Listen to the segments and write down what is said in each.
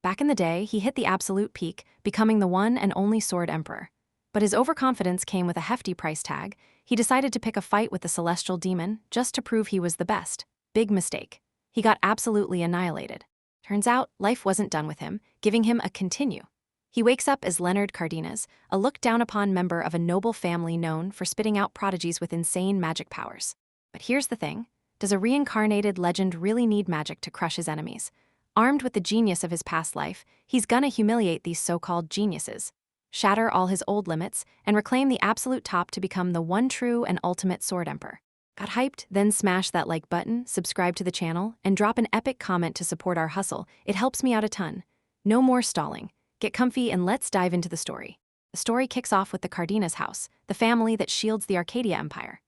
Back in the day, he hit the absolute peak, becoming the one and only sword emperor. But his overconfidence came with a hefty price tag. He decided to pick a fight with the celestial demon just to prove he was the best. Big mistake. He got absolutely annihilated. Turns out, life wasn't done with him, giving him a continue. He wakes up as Leonard Cardenas, a looked-down-upon member of a noble family known for spitting out prodigies with insane magic powers. But here's the thing. Does a reincarnated legend really need magic to crush his enemies? Armed with the genius of his past life, he's gonna humiliate these so-called geniuses, shatter all his old limits, and reclaim the absolute top to become the one true and ultimate sword emperor. Got hyped? Then smash that like button, subscribe to the channel, and drop an epic comment to support our hustle. It helps me out a ton. No more stalling. Get comfy and let's dive into the story. The story kicks off with the Cardenas house, the family that shields the Arcadia Empire.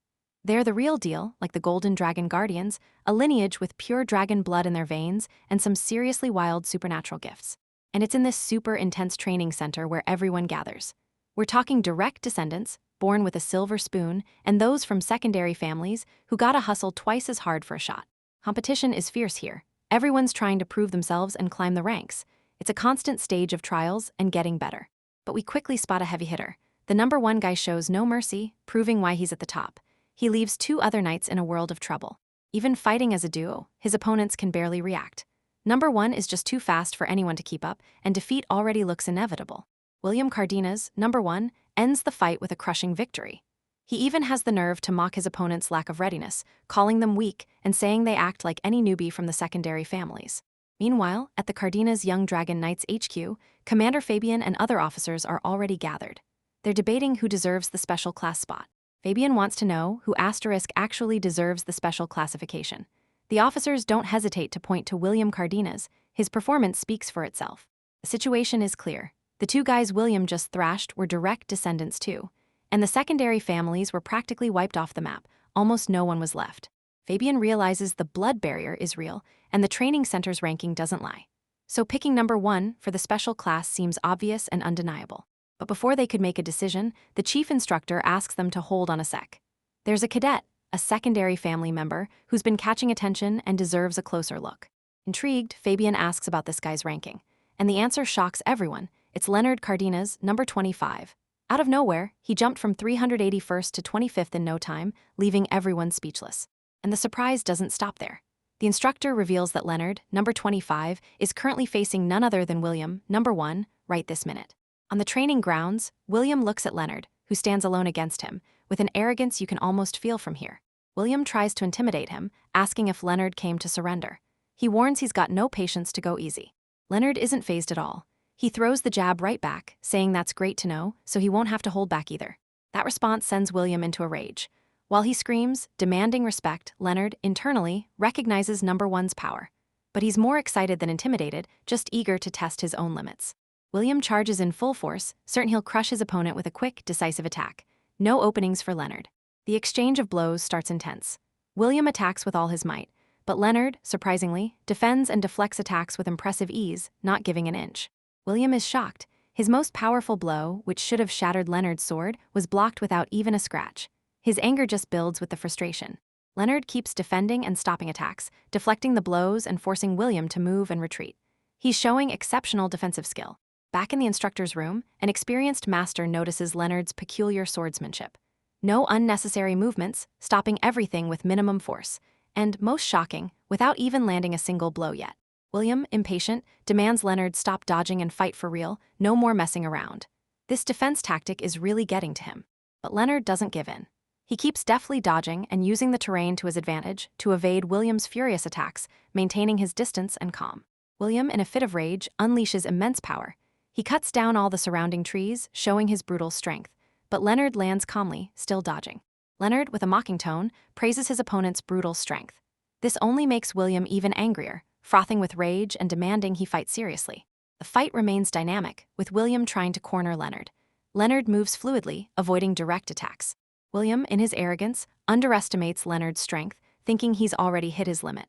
They're the real deal, like the Golden Dragon Guardians, a lineage with pure dragon blood in their veins and some seriously wild supernatural gifts. And it's in this super intense training center where everyone gathers. We're talking direct descendants, born with a silver spoon, and those from secondary families who gotta hustle twice as hard for a shot. Competition is fierce here. Everyone's trying to prove themselves and climb the ranks. It's a constant stage of trials and getting better. But we quickly spot a heavy hitter. The #1 guy shows no mercy, proving why he's at the top. He leaves 2 other knights in a world of trouble. Even fighting as a duo, his opponents can barely react. #1 is just too fast for anyone to keep up, and defeat already looks inevitable. William Cardenas, #1, ends the fight with a crushing victory. He even has the nerve to mock his opponent's lack of readiness, calling them weak and saying they act like any newbie from the secondary families. Meanwhile, at the Cardenas Young Dragon Knights HQ, Commander Fabian and other officers are already gathered. They're debating who deserves the special class spot. Fabian wants to know who actually deserves the special classification. The officers don't hesitate to point to William Cardenas. His performance speaks for itself. The situation is clear. The 2 guys William just thrashed were direct descendants too, and the secondary families were practically wiped off the map. Almost no one was left. Fabian realizes the blood barrier is real, and the training center's ranking doesn't lie. So picking #1 for the special class seems obvious and undeniable. But before they could make a decision, the chief instructor asks them to hold on a sec. There's a cadet, a secondary family member, who's been catching attention and deserves a closer look. Intrigued, Fabian asks about this guy's ranking, and the answer shocks everyone. It's Leonard Cardenas, #25. Out of nowhere, he jumped from 381st to 25th in no time, leaving everyone speechless. And the surprise doesn't stop there. The instructor reveals that Leonard, #25, is currently facing none other than William, #1, right this minute. On the training grounds, William looks at Leonard, who stands alone against him, with an arrogance you can almost feel from here. William tries to intimidate him, asking if Leonard came to surrender. He warns he's got no patience to go easy. Leonard isn't fazed at all. He throws the jab right back, saying that's great to know, so he won't have to hold back either. That response sends William into a rage. While he screams, demanding respect, Leonard, internally, recognizes #1's power. But he's more excited than intimidated, just eager to test his own limits. William charges in full force, certain he'll crush his opponent with a quick, decisive attack. No openings for Leonard. The exchange of blows starts intense. William attacks with all his might, but Leonard, surprisingly, defends and deflects attacks with impressive ease, not giving an inch. William is shocked. His most powerful blow, which should have shattered Leonard's sword, was blocked without even a scratch. His anger just builds with the frustration. Leonard keeps defending and stopping attacks, deflecting the blows and forcing William to move and retreat. He's showing exceptional defensive skill. Back in the instructor's room, an experienced master notices Leonard's peculiar swordsmanship. No unnecessary movements, stopping everything with minimum force, and, most shocking, without even landing a single blow yet. William, impatient, demands Leonard stop dodging and fight for real, no more messing around. This defense tactic is really getting to him. But Leonard doesn't give in. He keeps deftly dodging and using the terrain to his advantage to evade William's furious attacks, maintaining his distance and calm. William, in a fit of rage, unleashes immense power. He cuts down all the surrounding trees, showing his brutal strength, but Leonard lands calmly, still dodging. Leonard, with a mocking tone, praises his opponent's brutal strength. This only makes William even angrier, frothing with rage and demanding he fight seriously. The fight remains dynamic, with William trying to corner Leonard. Leonard moves fluidly, avoiding direct attacks. William, in his arrogance, underestimates Leonard's strength, thinking he's already hit his limit.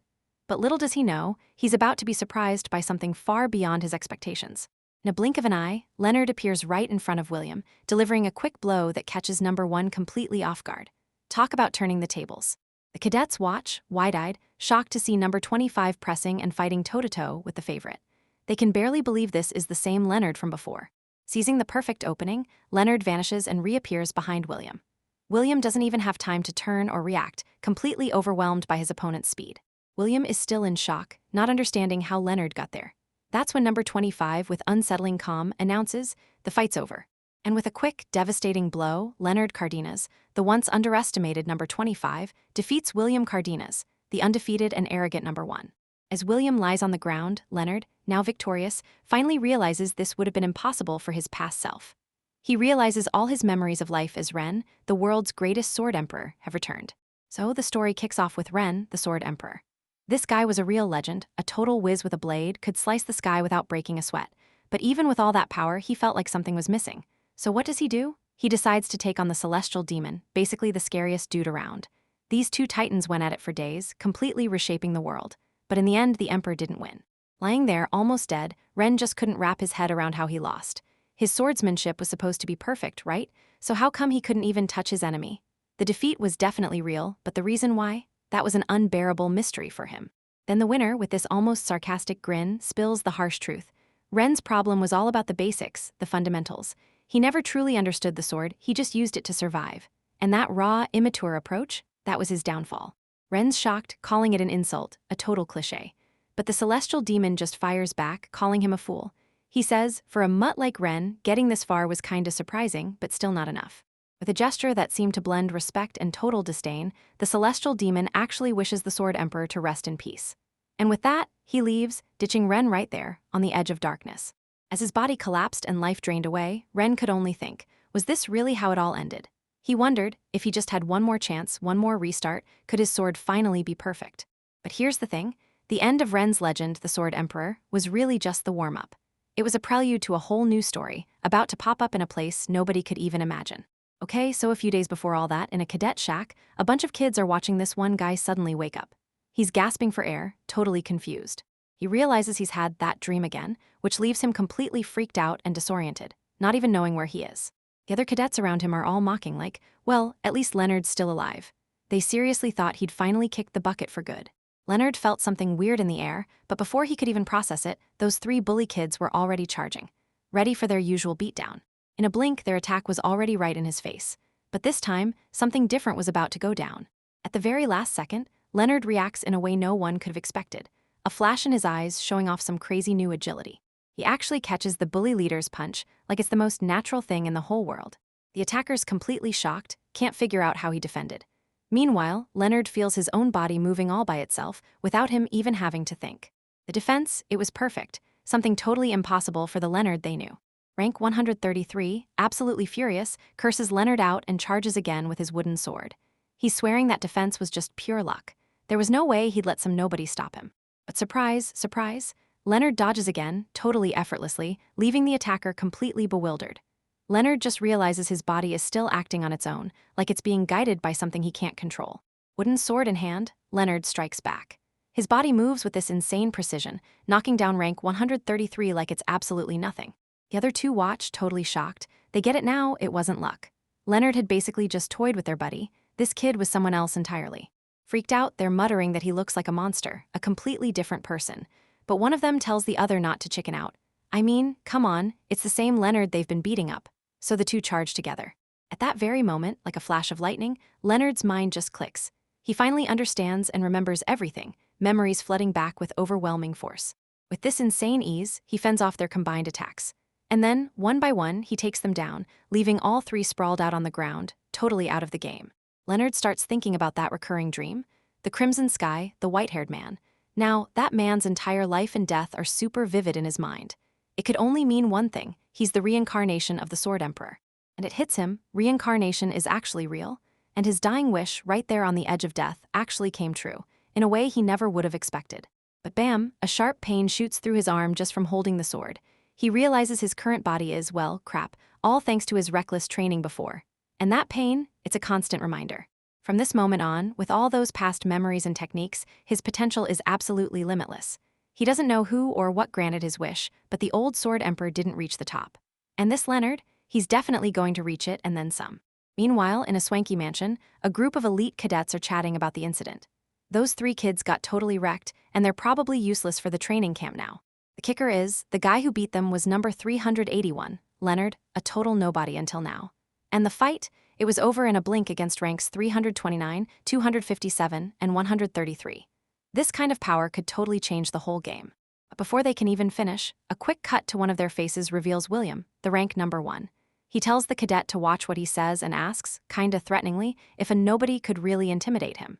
But little does he know, he's about to be surprised by something far beyond his expectations. In a blink of an eye, Leonard appears right in front of William, delivering a quick blow that catches #1 completely off guard. Talk about turning the tables. The cadets watch, wide-eyed, shocked to see #25 pressing and fighting toe-to-toe with the favorite. They can barely believe this is the same Leonard from before. Seizing the perfect opening, Leonard vanishes and reappears behind William. William doesn't even have time to turn or react, completely overwhelmed by his opponent's speed. William is still in shock, not understanding how Leonard got there. That's when number 25, with unsettling calm, announces, "The fight's over." And with a quick, devastating blow, Leonard Cardenas, the once underestimated number 25, defeats William Cardenas, the undefeated and arrogant number 1. As William lies on the ground, Leonard, now victorious, finally realizes this would have been impossible for his past self. He realizes all his memories of life as Ren, the world's greatest sword emperor, have returned. So the story kicks off with Ren, the sword emperor. This guy was a real legend, a total whiz with a blade, could slice the sky without breaking a sweat. But even with all that power, he felt like something was missing. So what does he do? He decides to take on the celestial demon, basically the scariest dude around. These two titans went at it for days, completely reshaping the world. But in the end, the emperor didn't win. Lying there, almost dead, Ren just couldn't wrap his head around how he lost. His swordsmanship was supposed to be perfect, right? So how come he couldn't even touch his enemy? The defeat was definitely real, but the reason why? That was an unbearable mystery for him. Then the winner, with this almost sarcastic grin, spills the harsh truth. Ren's problem was all about the basics, the fundamentals. He never truly understood the sword, he just used it to survive. And that raw, immature approach, that was his downfall. Ren's shocked, calling it an insult, a total cliché. But the celestial demon just fires back, calling him a fool. He says, for a mutt like Ren, getting this far was kinda surprising, but still not enough. With a gesture that seemed to blend respect and total disdain, the celestial demon actually wishes the sword emperor to rest in peace. And with that, he leaves, ditching Ren right there, on the edge of darkness. As his body collapsed and life drained away, Ren could only think, was this really how it all ended? He wondered, if he just had one more chance, one more restart, could his sword finally be perfect? But here's the thing, the end of Ren's legend, the Sword Emperor, was really just the warm-up. It was a prelude to a whole new story, about to pop up in a place nobody could even imagine. Okay, so a few days before all that, in a cadet shack, a bunch of kids are watching this one guy suddenly wake up. He's gasping for air, totally confused. He realizes he's had that dream again, which leaves him completely freaked out and disoriented, not even knowing where he is. The other cadets around him are all mocking like, well, at least Leonard's still alive. They seriously thought he'd finally kicked the bucket for good. Leonard felt something weird in the air, but before he could even process it, those 3 bully kids were already charging, ready for their usual beatdown. In a blink, their attack was already right in his face. But this time, something different was about to go down. At the very last second, Leonard reacts in a way no one could have expected, a flash in his eyes showing off some crazy new agility. He actually catches the bully leader's punch like it's the most natural thing in the whole world. The attacker's completely shocked, can't figure out how he defended. Meanwhile, Leonard feels his own body moving all by itself without him even having to think. The defense, it was perfect, something totally impossible for the Leonard they knew. Rank 133, absolutely furious, curses Leonard out and charges again with his wooden sword. He's swearing that defense was just pure luck. There was no way he'd let some nobody stop him. But surprise, surprise, Leonard dodges again, totally effortlessly, leaving the attacker completely bewildered. Leonard just realizes his body is still acting on its own, like it's being guided by something he can't control. Wooden sword in hand, Leonard strikes back. His body moves with this insane precision, knocking down rank 133 like it's absolutely nothing. The other 2 watch, totally shocked. They get it now, it wasn't luck. Leonard had basically just toyed with their buddy. This kid was someone else entirely. Freaked out, they're muttering that he looks like a monster, a completely different person. But one of them tells the other not to chicken out. I mean, come on, it's the same Leonard they've been beating up. So the 2 charge together. At that very moment, like a flash of lightning, Leonard's mind just clicks. He finally understands and remembers everything, memories flooding back with overwhelming force. With this insane ease, he fends off their combined attacks. And then, one by one, he takes them down, leaving all 3 sprawled out on the ground, totally out of the game. Leonard starts thinking about that recurring dream. The crimson sky, the white-haired man. Now, that man's entire life and death are super vivid in his mind. It could only mean one thing, he's the reincarnation of the Sword Emperor. And it hits him, reincarnation is actually real, and his dying wish, right there on the edge of death, actually came true, in a way he never would have expected. But bam, a sharp pain shoots through his arm just from holding the sword. He realizes his current body is, well, crap, all thanks to his reckless training before. And that pain, it's a constant reminder. From this moment on, with all those past memories and techniques, his potential is absolutely limitless. He doesn't know who or what granted his wish, but the old Sword Emperor didn't reach the top. And this Leonard, he's definitely going to reach it and then some. Meanwhile, in a swanky mansion, a group of elite cadets are chatting about the incident. Those 3 kids got totally wrecked, and they're probably useless for the training camp now. The kicker is, the guy who beat them was number 381, Leonard, a total nobody until now. And the fight? It was over in a blink against ranks 329, 257, and 133. This kind of power could totally change the whole game. But before they can even finish, a quick cut to one of their faces reveals William, the rank number 1. He tells the cadet to watch what he says and asks, kinda threateningly, if a nobody could really intimidate him.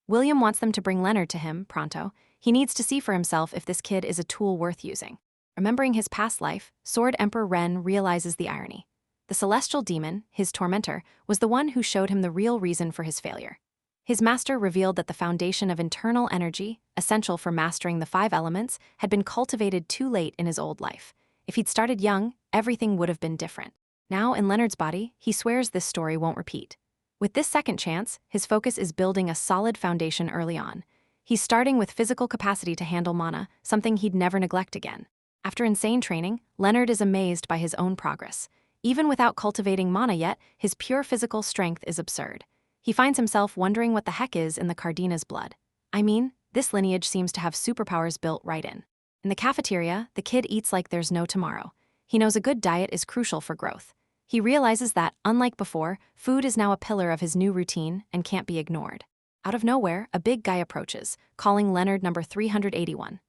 William wants them to bring Leonard to him, pronto. He needs to see for himself if this kid is a tool worth using. Remembering his past life, Sword Emperor Ren realizes the irony. The celestial demon, his tormentor, was the one who showed him the real reason for his failure. His master revealed that the foundation of internal energy, essential for mastering the 5 elements, had been cultivated too late in his old life. If he'd started young, everything would have been different. Now, in Leonard's body, he swears this story won't repeat. With this second chance, his focus is building a solid foundation early on. He's starting with physical capacity to handle mana, something he'd never neglect again. After insane training, Leonard is amazed by his own progress. Even without cultivating mana yet, his pure physical strength is absurd. He finds himself wondering what the heck is in the Cardenas blood. I mean, this lineage seems to have superpowers built right in. In the cafeteria, the kid eats like there's no tomorrow. He knows a good diet is crucial for growth. He realizes that, unlike before, food is now a pillar of his new routine and can't be ignored. Out of nowhere, a big guy approaches, calling Leonard number 381.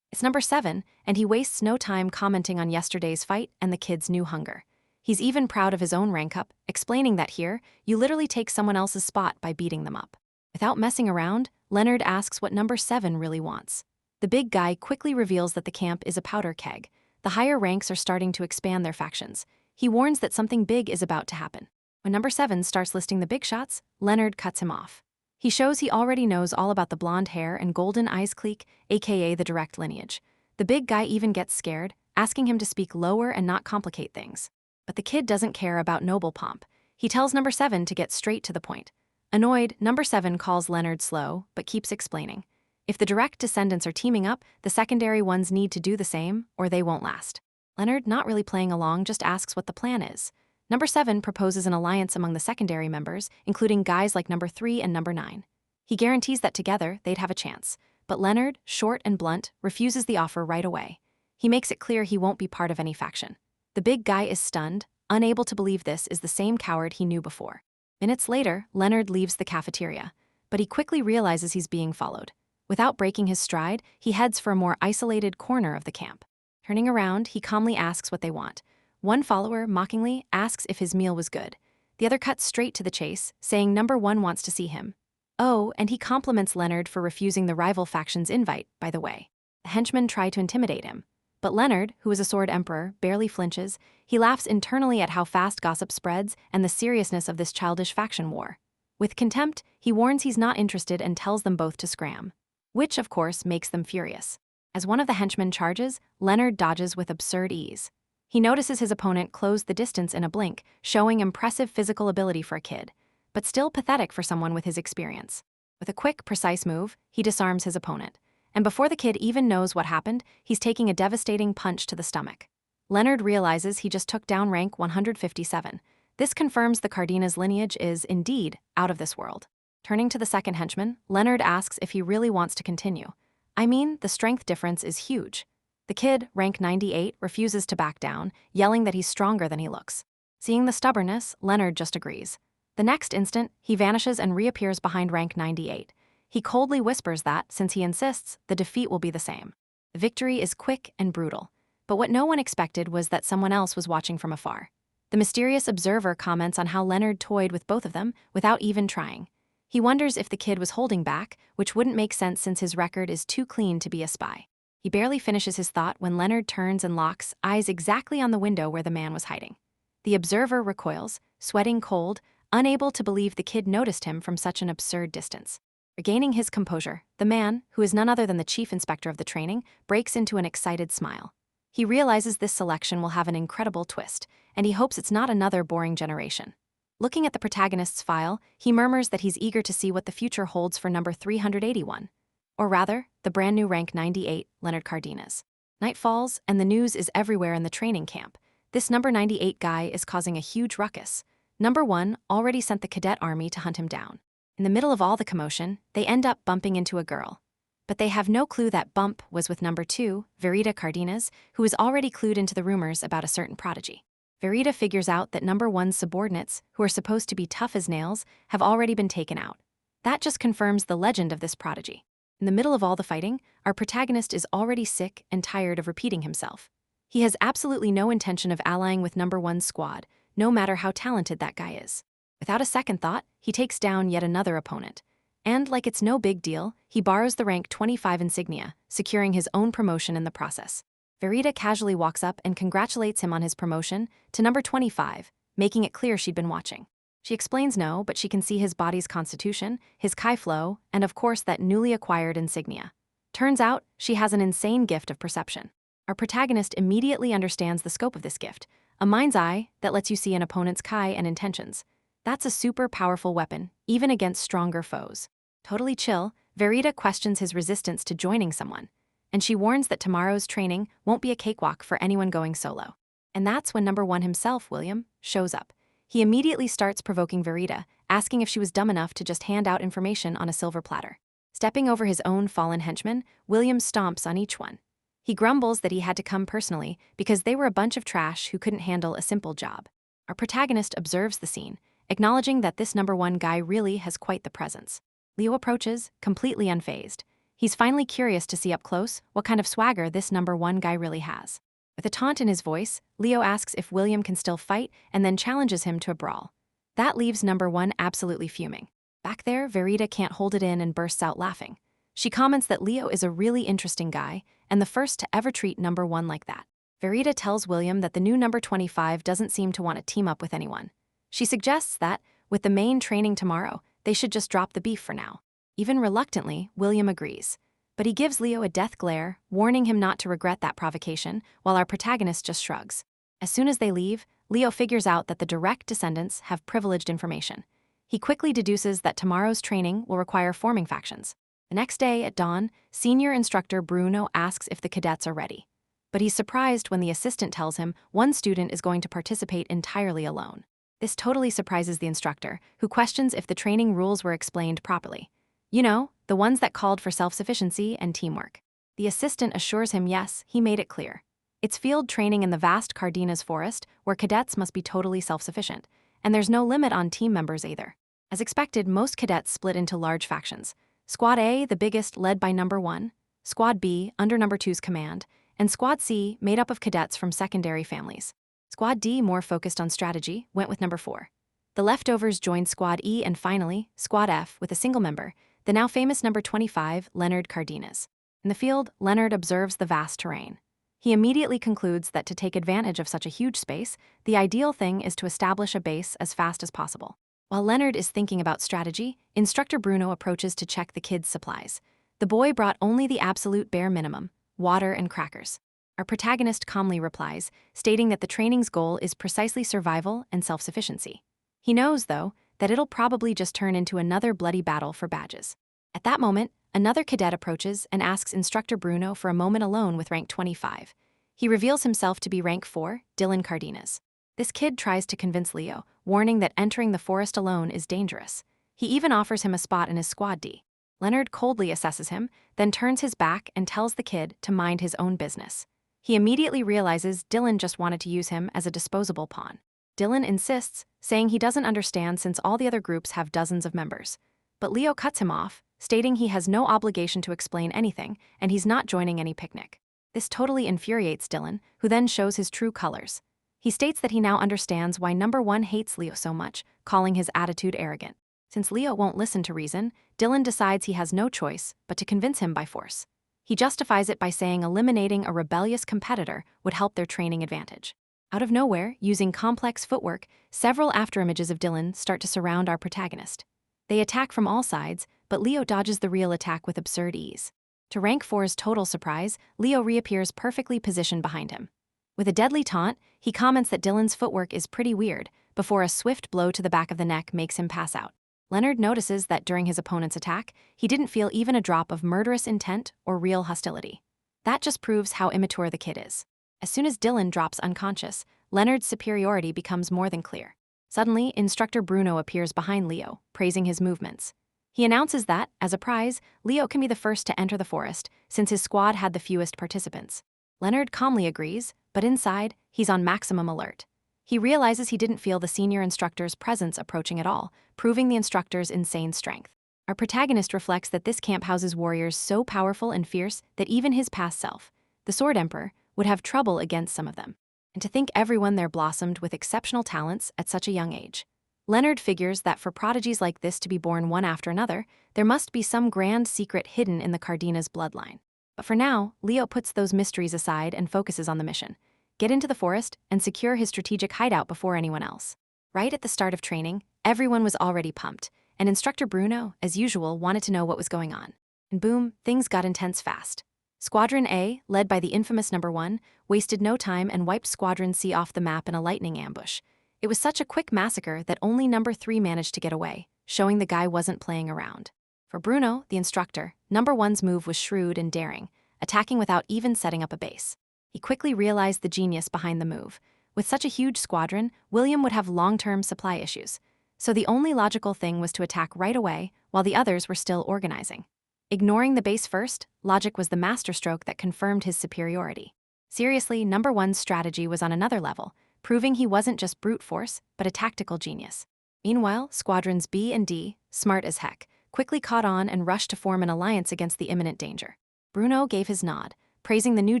It's number 7, and he wastes no time commenting on yesterday's fight and the kid's new hunger. He's even proud of his own rank up, explaining that here, you literally take someone else's spot by beating them up. Without messing around, Leonard asks what number 7 really wants. The big guy quickly reveals that the camp is a powder keg. The higher ranks are starting to expand their factions. He warns that something big is about to happen. When number 7 starts listing the big shots, Leonard cuts him off. He shows he already knows all about the blonde hair and golden eyes clique, aka the direct lineage. The big guy even gets scared, asking him to speak lower and not complicate things. But the kid doesn't care about noble pomp. He tells number 7 to get straight to the point. Annoyed, number 7 calls Leonard slow, but keeps explaining. If the direct descendants are teaming up, the secondary ones need to do the same, or they won't last. Leonard, not really playing along, just asks what the plan is. Number 7 proposes an alliance among the secondary members, including guys like number 3 and number 9. He guarantees that together, they'd have a chance. But Leonard, short and blunt, refuses the offer right away. He makes it clear he won't be part of any faction. The big guy is stunned, unable to believe this is the same coward he knew before. Minutes later, Leonard leaves the cafeteria, but he quickly realizes he's being followed. Without breaking his stride, he heads for a more isolated corner of the camp. Turning around, he calmly asks what they want. One follower, mockingly, asks if his meal was good. The other cuts straight to the chase, saying number 1 wants to see him. Oh, and he compliments Leonard for refusing the rival faction's invite, by the way. The henchmen try to intimidate him. But Leonard, who is a sword emperor, barely flinches. He laughs internally at how fast gossip spreads and the seriousness of this childish faction war. With contempt, he warns he's not interested and tells them both to scram. Which, of course, makes them furious. As one of the henchmen charges, Leonard dodges with absurd ease. He notices his opponent close the distance in a blink, showing impressive physical ability for a kid, but still pathetic for someone with his experience. With a quick, precise move, he disarms his opponent. And before the kid even knows what happened, he's taking a devastating punch to the stomach. Leonard realizes he just took down rank 157. This confirms the Cardenas lineage is, indeed, out of this world. Turning to the second henchman, Leonard asks if he really wants to continue. I mean, the strength difference is huge. The kid, rank 98, refuses to back down, yelling that he's stronger than he looks. Seeing the stubbornness, Leonard just agrees. The next instant, he vanishes and reappears behind rank 98. He coldly whispers that, since he insists, the defeat will be the same. The victory is quick and brutal. But what no one expected was that someone else was watching from afar. The mysterious observer comments on how Leonard toyed with both of them without even trying. He wonders if the kid was holding back, which wouldn't make sense since his record is too clean to be a spy. He barely finishes his thought when Leonard turns and locks eyes exactly on the window where the man was hiding. The observer recoils, sweating cold, unable to believe the kid noticed him from such an absurd distance. Regaining his composure, the man, who is none other than the chief inspector of the training, breaks into an excited smile. He realizes this selection will have an incredible twist, and he hopes it's not another boring generation. Looking at the protagonist's file, he murmurs that he's eager to see what the future holds for number 381. Or rather, the brand new rank 98, Leonard Cardenas. Night falls, and the news is everywhere in the training camp. This number 98 guy is causing a huge ruckus. Number 1 already sent the cadet army to hunt him down. In the middle of all the commotion, they end up bumping into a girl. But they have no clue that bump was with number 2, Leonard Cardenas, who is already clued into the rumors about a certain prodigy. Leonard figures out that number 1's subordinates, who are supposed to be tough as nails, have already been taken out. That just confirms the legend of this prodigy. In the middle of all the fighting, our protagonist is already sick and tired of repeating himself. He has absolutely no intention of allying with number 1's squad, no matter how talented that guy is. Without a second thought, he takes down yet another opponent. And like it's no big deal, he borrows the rank 25 insignia, securing his own promotion in the process. Leonard casually walks up and congratulates him on his promotion to number 25, making it clear she'd been watching. She explains no, but she can see his body's constitution, his Kai flow, and of course that newly acquired insignia. Turns out, she has an insane gift of perception. Our protagonist immediately understands the scope of this gift, a mind's eye that lets you see an opponent's Kai and intentions. That's a super powerful weapon, even against stronger foes. Totally chill, Leonard questions his resistance to joining someone, and she warns that tomorrow's training won't be a cakewalk for anyone going solo. And that's when number 1 himself, William, shows up. He immediately starts provoking Leonard, asking if she was dumb enough to just hand out information on a silver platter. Stepping over his own fallen henchmen, William stomps on each one. He grumbles that he had to come personally because they were a bunch of trash who couldn't handle a simple job. Our protagonist observes the scene, acknowledging that this number 1 guy really has quite the presence. Leo approaches, completely unfazed. He's finally curious to see up close what kind of swagger this number 1 guy really has. With a taunt in his voice, Leo asks if William can still fight and then challenges him to a brawl. That leaves number 1 absolutely fuming. Back there, Leonard can't hold it in and bursts out laughing. She comments that Leo is a really interesting guy and the first to ever treat number 1 like that. Leonard tells William that the new number 25 doesn't seem to want to team up with anyone. She suggests that, with the main training tomorrow, they should just drop the beef for now. Even reluctantly, William agrees. But he gives Leo a death glare, warning him not to regret that provocation, while our protagonist just shrugs. As soon as they leave, Leo figures out that the direct descendants have privileged information. He quickly deduces that tomorrow's training will require forming factions. The next day, at dawn, senior instructor Bruno asks if the cadets are ready. But he's surprised when the assistant tells him one student is going to participate entirely alone. This totally surprises the instructor, who questions if the training rules were explained properly. You know, the ones that called for self-sufficiency and teamwork. The assistant assures him yes, he made it clear. It's field training in the vast Cardenas forest, where cadets must be totally self-sufficient, and there's no limit on team members either. As expected, most cadets split into large factions. Squad A, the biggest, led by number 1, Squad B, under number 2's command, and Squad C, made up of cadets from secondary families. Squad D, more focused on strategy, went with number 4. The leftovers joined Squad E and finally, Squad F, with a single member, the now famous number 25, Leonard Cardenas. In the field, Leonard observes the vast terrain. He immediately concludes that to take advantage of such a huge space, the ideal thing is to establish a base as fast as possible. While Leonard is thinking about strategy, Instructor Bruno approaches to check the kids' supplies. The boy brought only the absolute bare minimum, water and crackers. Our protagonist calmly replies, stating that the training's goal is precisely survival and self-sufficiency. He knows, though, that it'll probably just turn into another bloody battle for badges. At that moment, another cadet approaches and asks Instructor Bruno for a moment alone with rank 25. He reveals himself to be rank 4, Leonard Cardenas. This kid tries to convince Leo, warning that entering the forest alone is dangerous. He even offers him a spot in his Squad D. Leonard coldly assesses him, then turns his back and tells the kid to mind his own business. He immediately realizes Dylan just wanted to use him as a disposable pawn. Dylan insists, saying he doesn't understand since all the other groups have dozens of members. But Leo cuts him off, stating he has no obligation to explain anything and he's not joining any picnic. This totally infuriates Dylan, who then shows his true colors. He states that he now understands why number 1 hates Leo so much, calling his attitude arrogant. Since Leo won't listen to reason, Dylan decides he has no choice but to convince him by force. He justifies it by saying eliminating a rebellious competitor would help their training advantage. Out of nowhere, using complex footwork, several afterimages of Dylan start to surround our protagonist. They attack from all sides, but Leo dodges the real attack with absurd ease. To rank 4's total surprise, Leo reappears perfectly positioned behind him. With a deadly taunt, he comments that Dylan's footwork is pretty weird, before a swift blow to the back of the neck makes him pass out. Leonard notices that during his opponent's attack, he didn't feel even a drop of murderous intent or real hostility. That just proves how immature the kid is. As soon as Dylan drops unconscious, Leonard's superiority becomes more than clear. Suddenly, Instructor Bruno appears behind Leo, praising his movements. He announces that, as a prize, Leo can be the first to enter the forest, since his squad had the fewest participants. Leonard calmly agrees, but inside, he's on maximum alert. He realizes he didn't feel the senior instructor's presence approaching at all, proving the instructor's insane strength. Our protagonist reflects that this camp houses warriors so powerful and fierce that even his past self, the Swordemperor, would have trouble against some of them. And to think everyone there blossomed with exceptional talents at such a young age. Leonard figures that for prodigies like this to be born one after another, there must be some grand secret hidden in the Cardenas bloodline. But for now, Leo puts those mysteries aside and focuses on the mission. Get into the forest and secure his strategic hideout before anyone else. Right at the start of training, everyone was already pumped, and Instructor Bruno, as usual, wanted to know what was going on. And boom, things got intense fast. Squadron A, led by the infamous Number 1, wasted no time and wiped Squadron C off the map in a lightning ambush. It was such a quick massacre that only Number 3 managed to get away, showing the guy wasn't playing around. For Bruno, the instructor, Number 1's move was shrewd and daring, attacking without even setting up a base. He quickly realized the genius behind the move. With such a huge squadron, William would have long-term supply issues. So the only logical thing was to attack right away while the others were still organizing. Ignoring the base first, logic was the masterstroke that confirmed his superiority. Seriously, Number 1's strategy was on another level, proving he wasn't just brute force, but a tactical genius. Meanwhile, Squadrons B and D, smart as heck, quickly caught on and rushed to form an alliance against the imminent danger. Bruno gave his nod, praising the new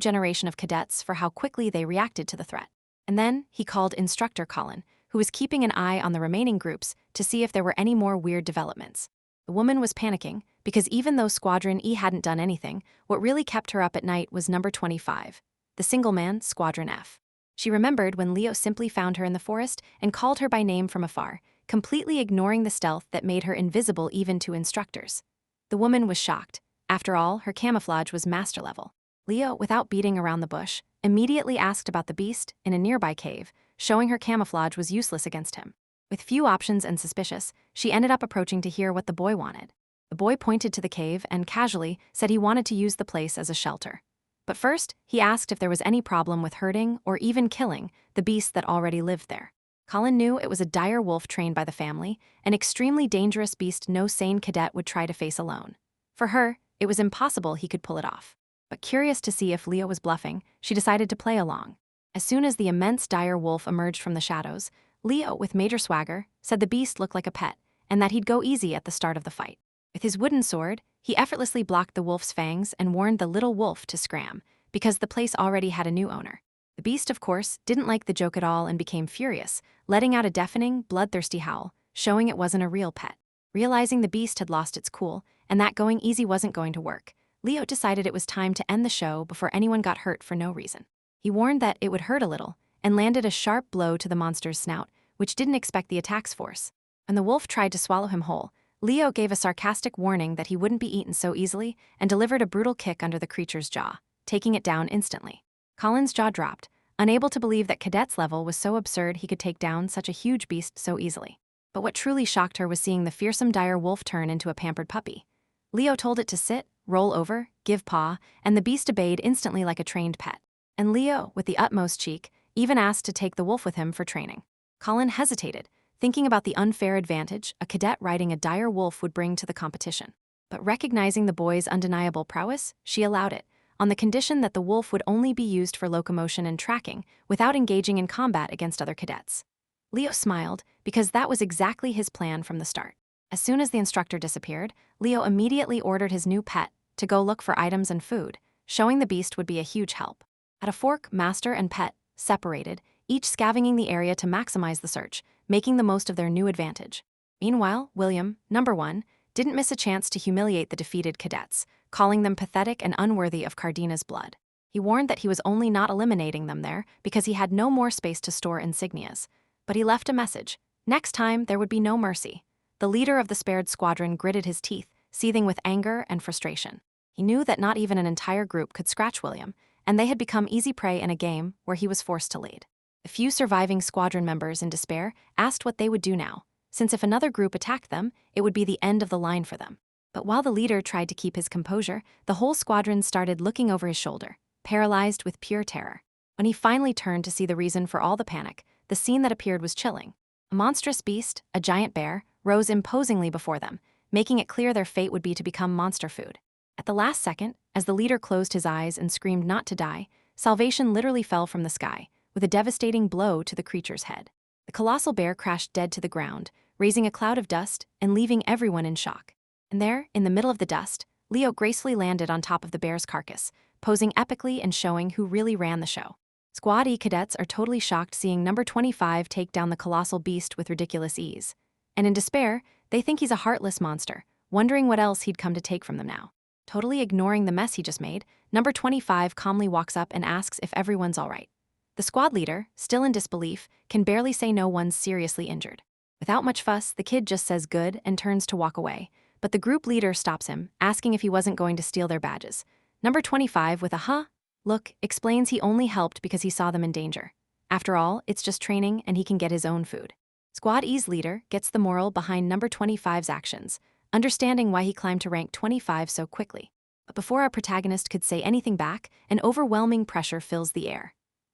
generation of cadets for how quickly they reacted to the threat. And then he called Instructor Colin, who was keeping an eye on the remaining groups to see if there were any more weird developments. The woman was panicking, because even though Squadron E hadn't done anything, what really kept her up at night was Number 25, the single man, Squadron F. She remembered when Leo simply found her in the forest and called her by name from afar, completely ignoring the stealth that made her invisible even to instructors. The woman was shocked. After all, her camouflage was master level. Leo, without beating around the bush, immediately asked about the beast in a nearby cave, showing her camouflage was useless against him. With few options and suspicious, she ended up approaching to hear what the boy wanted. The boy pointed to the cave and casually said he wanted to use the place as a shelter. But first, he asked if there was any problem with hurting or even killing the beasts that already lived there. Colin knew it was a dire wolf trained by the family, an extremely dangerous beast no sane cadet would try to face alone. For her, it was impossible he could pull it off. But curious to see if Leo was bluffing, she decided to play along. As soon as the immense dire wolf emerged from the shadows, Leo, with major swagger, said the beast looked like a pet, and that he'd go easy at the start of the fight. With his wooden sword, he effortlessly blocked the wolf's fangs and warned the little wolf to scram, because the place already had a new owner. The beast, of course, didn't like the joke at all and became furious, letting out a deafening, bloodthirsty howl, showing it wasn't a real pet. Realizing the beast had lost its cool, and that going easy wasn't going to work, Leo decided it was time to end the show before anyone got hurt for no reason. He warned that it would hurt a little, and landed a sharp blow to the monster's snout, which didn't expect the attack's force. When the wolf tried to swallow him whole, Leo gave a sarcastic warning that he wouldn't be eaten so easily and delivered a brutal kick under the creature's jaw, taking it down instantly. Colin's jaw dropped, unable to believe that Cadet's level was so absurd he could take down such a huge beast so easily. But what truly shocked her was seeing the fearsome dire wolf turn into a pampered puppy. Leo told it to sit, roll over, give paw, and the beast obeyed instantly like a trained pet. And Leo, with the utmost cheek, even asked to take the wolf with him for training. Colin hesitated, thinking about the unfair advantage a cadet riding a dire wolf would bring to the competition. But recognizing the boy's undeniable prowess, she allowed it, on the condition that the wolf would only be used for locomotion and tracking, without engaging in combat against other cadets. Leo smiled, because that was exactly his plan from the start. As soon as the instructor disappeared, Leo immediately ordered his new pet to go look for items and food, showing the beast would be a huge help. At a fork, master and pet separated, each scavenging the area to maximize the search, making the most of their new advantage. Meanwhile, William, Number 1, didn't miss a chance to humiliate the defeated cadets, calling them pathetic and unworthy of Cardenas' blood. He warned that he was only not eliminating them there because he had no more space to store insignias. But he left a message. Next time, there would be no mercy. The leader of the spared squadron gritted his teeth, seething with anger and frustration. He knew that not even an entire group could scratch William, and they had become easy prey in a game where he was forced to lead. The few surviving squadron members in despair asked what they would do now, since if another group attacked them, it would be the end of the line for them. But while the leader tried to keep his composure, the whole squadron started looking over his shoulder, paralyzed with pure terror. When he finally turned to see the reason for all the panic, the scene that appeared was chilling. A monstrous beast, a giant bear, rose imposingly before them, making it clear their fate would be to become monster food. At the last second, as the leader closed his eyes and screamed not to die, salvation literally fell from the sky, with a devastating blow to the creature's head. The colossal bear crashed dead to the ground, raising a cloud of dust and leaving everyone in shock. And there, in the middle of the dust, Leo gracefully landed on top of the bear's carcass, posing epically and showing who really ran the show. Squad E cadets are totally shocked seeing number 25 take down the colossal beast with ridiculous ease. And in despair, they think he's a heartless monster, wondering what else he'd come to take from them now. Totally ignoring the mess he just made, number 25 calmly walks up and asks if everyone's all right. The squad leader, still in disbelief, can barely say no one's seriously injured. Without much fuss, the kid just says good and turns to walk away, but the group leader stops him, asking if he wasn't going to steal their badges. Number 25, with a huh look, explains he only helped because he saw them in danger. After all, it's just training and he can get his own food. Squad E's leader gets the moral behind number 25's actions, understanding why he climbed to rank 25 so quickly. But before our protagonist could say anything back, an overwhelming pressure fills the air.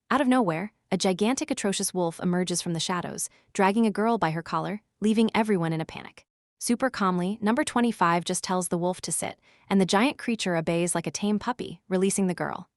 Out of nowhere, a gigantic atrocious wolf emerges from the shadows, dragging a girl by her collar, leaving everyone in a panic. Super calmly, number 25 just tells the wolf to sit, and the giant creature obeys like a tame puppy, releasing the girl.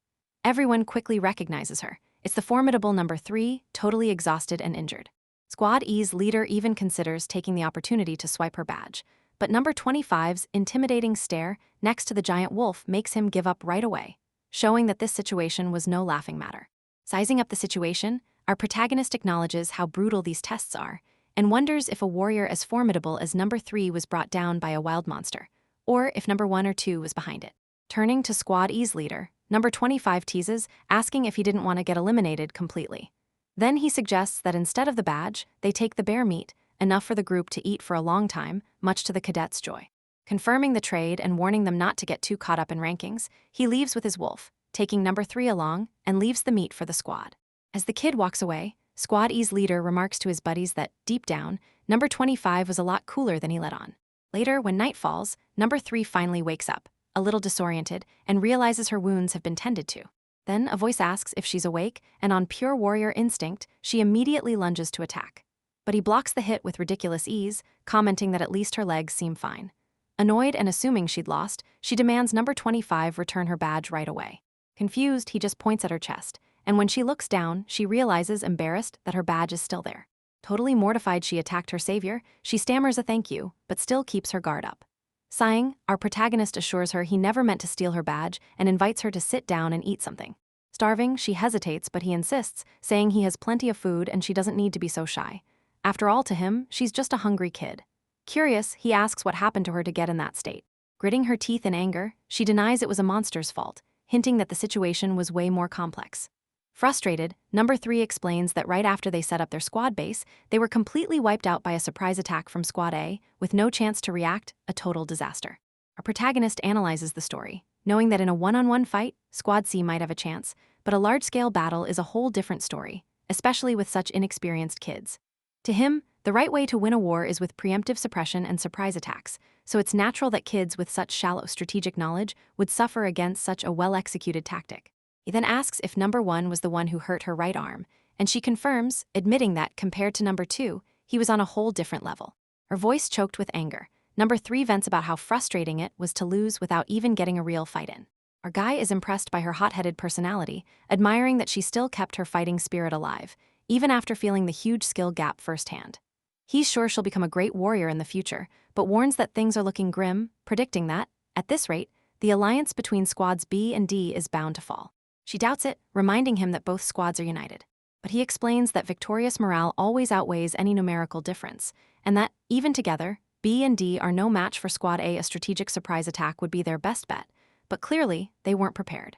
Everyone quickly recognizes her. It's the formidable number 3, totally exhausted and injured. Squad E's leader even considers taking the opportunity to swipe her badge, but number 25's intimidating stare next to the giant wolf makes him give up right away, showing that this situation was no laughing matter. Sizing up the situation, our protagonist acknowledges how brutal these tests are, and wonders if a warrior as formidable as number 3 was brought down by a wild monster, or if number 1 or 2 was behind it. Turning to Squad E's leader, number 25 teases, asking if he didn't want to get eliminated completely. Then he suggests that instead of the badge, they take the bear meat, enough for the group to eat for a long time, much to the cadets' joy. Confirming the trade and warning them not to get too caught up in rankings, he leaves with his wolf, taking number 3 along, and leaves the meat for the squad. As the kid walks away, Squad E's leader remarks to his buddies that, deep down, number 25 was a lot cooler than he let on. Later, when night falls, number 3 finally wakes up, a little disoriented, and realizes her wounds have been tended to. Then a voice asks if she's awake, and on pure warrior instinct, she immediately lunges to attack. But he blocks the hit with ridiculous ease, commenting that at least her legs seem fine. Annoyed and assuming she'd lost, she demands number 25 return her badge right away. Confused, he just points at her chest, and when she looks down, she realizes, embarrassed, that her badge is still there. Totally mortified she attacked her savior, she stammers a thank you, but still keeps her guard up. Sighing, our protagonist assures her he never meant to steal her badge and invites her to sit down and eat something. Starving, she hesitates, but he insists, saying he has plenty of food and she doesn't need to be so shy. After all, to him, she's just a hungry kid. Curious, he asks what happened to her to get in that state. Gritting her teeth in anger, she denies it was a monster's fault, hinting that the situation was way more complex. Frustrated, number 3 explains that right after they set up their squad base, they were completely wiped out by a surprise attack from Squad A, with no chance to react, a total disaster. Our protagonist analyzes the story, knowing that in a one-on-one fight, Squad C might have a chance, but a large-scale battle is a whole different story, especially with such inexperienced kids. To him, the right way to win a war is with preemptive suppression and surprise attacks, so it's natural that kids with such shallow strategic knowledge would suffer against such a well-executed tactic. He then asks if number 1 was the one who hurt her right arm, and she confirms, admitting that, compared to number 2, he was on a whole different level. Her voice choked with anger. Number 3 vents about how frustrating it was to lose without even getting a real fight in. Our guy is impressed by her hot-headed personality, admiring that she still kept her fighting spirit alive, even after feeling the huge skill gap firsthand. He's sure she'll become a great warrior in the future, but warns that things are looking grim, predicting that, at this rate, the alliance between squads B and D is bound to fall. She doubts it, reminding him that both squads are united. But he explains that victorious morale always outweighs any numerical difference, and that, even together, B and D are no match for Squad A. A strategic surprise attack would be their best bet, but clearly, they weren't prepared.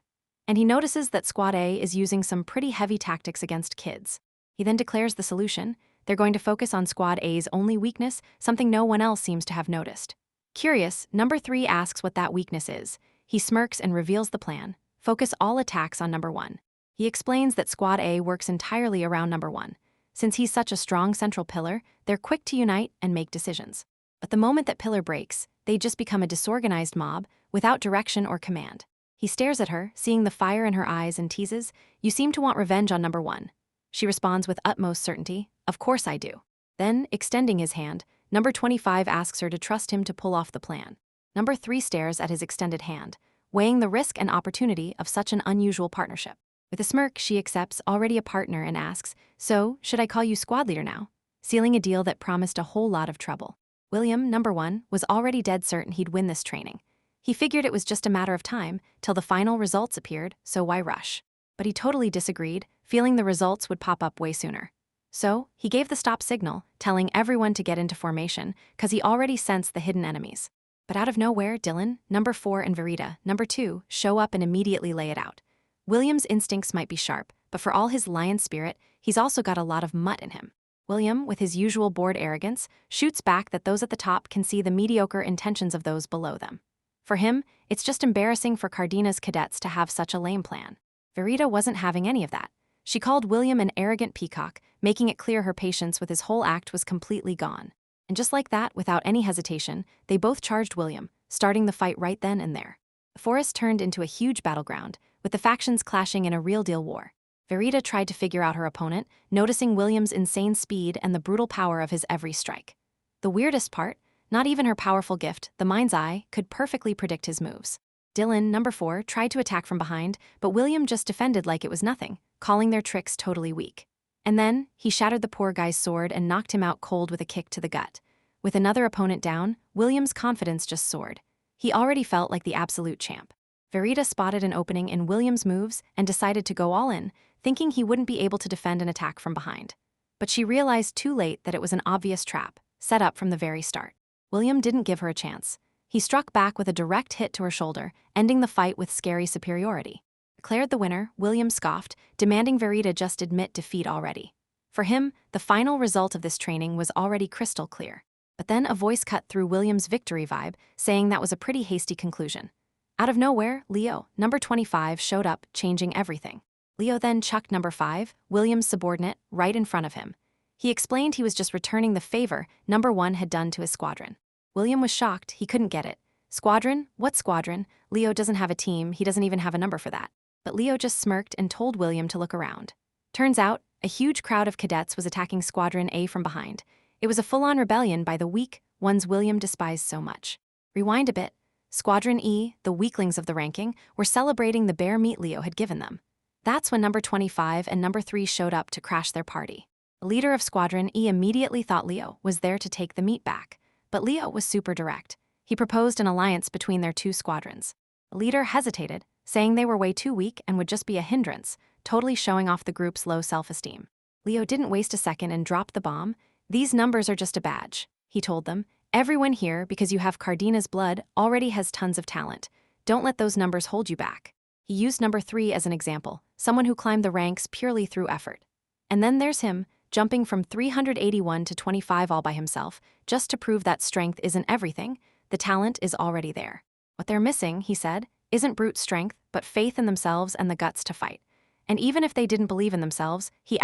And he notices that Squad A is using some pretty heavy tactics against kids. He then declares the solution: they're going to focus on Squad A's only weakness, something no one else seems to have noticed. Curious, number 3 asks what that weakness is. He smirks and reveals the plan: focus all attacks on number 1. He explains that Squad A works entirely around number 1. Since he's such a strong central pillar, they're quick to unite and make decisions. But the moment that pillar breaks, they just become a disorganized mob, without direction or command. He stares at her, seeing the fire in her eyes, and teases, "You seem to want revenge on number 1. She responds with utmost certainty, "Of course I do." Then, extending his hand, Number 25 asks her to trust him to pull off the plan. Number 3 stares at his extended hand, weighing the risk and opportunity of such an unusual partnership. With a smirk, she accepts already a partner and asks, "So, should I call you squad leader now?" Sealing a deal that promised a whole lot of trouble. William, number 1, was already dead certain he'd win this training. He figured it was just a matter of time till the final results appeared, so why rush? But he totally disagreed, feeling the results would pop up way sooner. So, he gave the stop signal, telling everyone to get into formation, cause he already sensed the hidden enemies. But out of nowhere, Dylan, number 4, and Verita, number 2, show up and immediately lay it out. William's instincts might be sharp, but for all his lion spirit, he's also got a lot of mutt in him. William, with his usual bored arrogance, shoots back that those at the top can see the mediocre intentions of those below them. For him, it's just embarrassing for Cardenas cadets to have such a lame plan. Verita wasn't having any of that. She called William an arrogant peacock, making it clear her patience with his whole act was completely gone. And just like that, without any hesitation, they both charged William, starting the fight right then and there. The forest turned into a huge battleground, with the factions clashing in a real-deal war. Verita tried to figure out her opponent, noticing William's insane speed and the brutal power of his every strike. The weirdest part, not even her powerful gift, the mind's eye, could perfectly predict his moves. Dylan, number 4, tried to attack from behind, but William just defended like it was nothing, calling their tricks totally weak. And then, he shattered the poor guy's sword and knocked him out cold with a kick to the gut. With another opponent down, William's confidence just soared. He already felt like the absolute champ. Verita spotted an opening in William's moves and decided to go all in, thinking he wouldn't be able to defend an attack from behind. But she realized too late that it was an obvious trap, set up from the very start. William didn't give her a chance. He struck back with a direct hit to her shoulder, ending the fight with scary superiority. Declared the winner, William scoffed, demanding Verita just admit defeat already. For him, the final result of this training was already crystal clear. But then a voice cut through William's victory vibe, saying that was a pretty hasty conclusion. Out of nowhere, Leo, number 25, showed up, changing everything. Leo then chucked number 5, William's subordinate, right in front of him. He explained he was just returning the favor number 1 had done to his squadron. William was shocked, he couldn't get it. Squadron? What squadron? Leo doesn't have a team, he doesn't even have a number for that. But Leo just smirked and told William to look around. Turns out, a huge crowd of cadets was attacking Squadron A from behind. It was a full-on rebellion by the weak ones William despised so much. Rewind a bit. Squadron E, the weaklings of the ranking, were celebrating the bear meat Leo had given them. That's when number 25 and number 3 showed up to crash their party. The leader of Squadron E immediately thought Leo was there to take the meat back. But Leo was super direct. He proposed an alliance between their two squadrons. The leader hesitated, saying they were way too weak and would just be a hindrance, totally showing off the group's low self-esteem. Leo didn't waste a second and dropped the bomb. "These numbers are just a badge," he told them. "Everyone here, because you have Cardenas blood, already has tons of talent. Don't let those numbers hold you back." He used number 3 as an example, someone who climbed the ranks purely through effort. And then there's him, jumping from 381 to 25 all by himself, just to prove that strength isn't everything. The talent is already there. What they're missing, he said, isn't brute strength, but faith in themselves and the guts to fight. And even if they didn't believe in themselves, he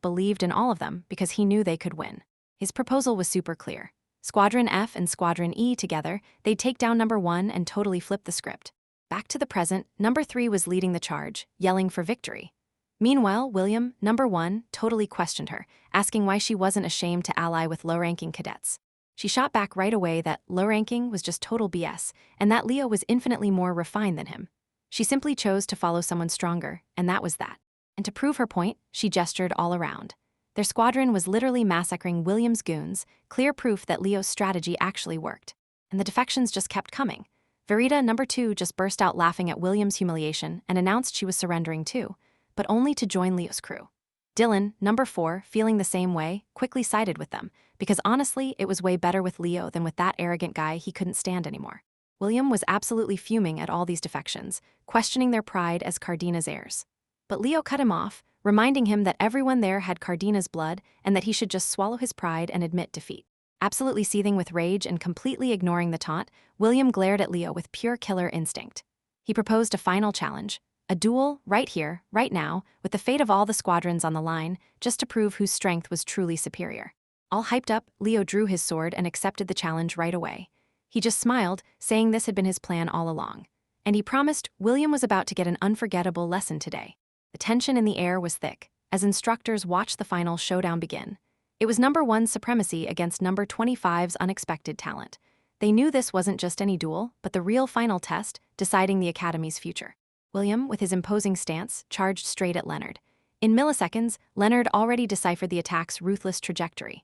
believed in all of them because he knew they could win. His proposal was super clear. Squadron F and Squadron E together, they'd take down number 1 and totally flip the script. Back to the present, number 3 was leading the charge, yelling for victory. Meanwhile, William, number 1, totally questioned her, asking why she wasn't ashamed to ally with low-ranking cadets. She shot back right away that low-ranking was just total BS, and that Leo was infinitely more refined than him. She simply chose to follow someone stronger, and that was that. And to prove her point, she gestured all around. Their squadron was literally massacring William's goons, clear proof that Leo's strategy actually worked. And the defections just kept coming. Verita, number 2, just burst out laughing at William's humiliation and announced she was surrendering too, but only to join Leo's crew. Dylan, number 4, feeling the same way, quickly sided with them, because honestly, it was way better with Leo than with that arrogant guy he couldn't stand anymore. William was absolutely fuming at all these defections, questioning their pride as Cardenas heirs. But Leo cut him off, reminding him that everyone there had Cardenas blood and that he should just swallow his pride and admit defeat. Absolutely seething with rage and completely ignoring the taunt, William glared at Leo with pure killer instinct. He proposed a final challenge. A duel, right here, right now, with the fate of all the squadrons on the line, just to prove whose strength was truly superior. All hyped up, Leo drew his sword and accepted the challenge right away. He just smiled, saying this had been his plan all along. And he promised William was about to get an unforgettable lesson today. The tension in the air was thick, as instructors watched the final showdown begin. It was number one's supremacy against number 25's unexpected talent. They knew this wasn't just any duel, but the real final test, deciding the Academy's future. William, with his imposing stance, charged straight at Leonard. In milliseconds, Leonard already deciphered the attack's ruthless trajectory.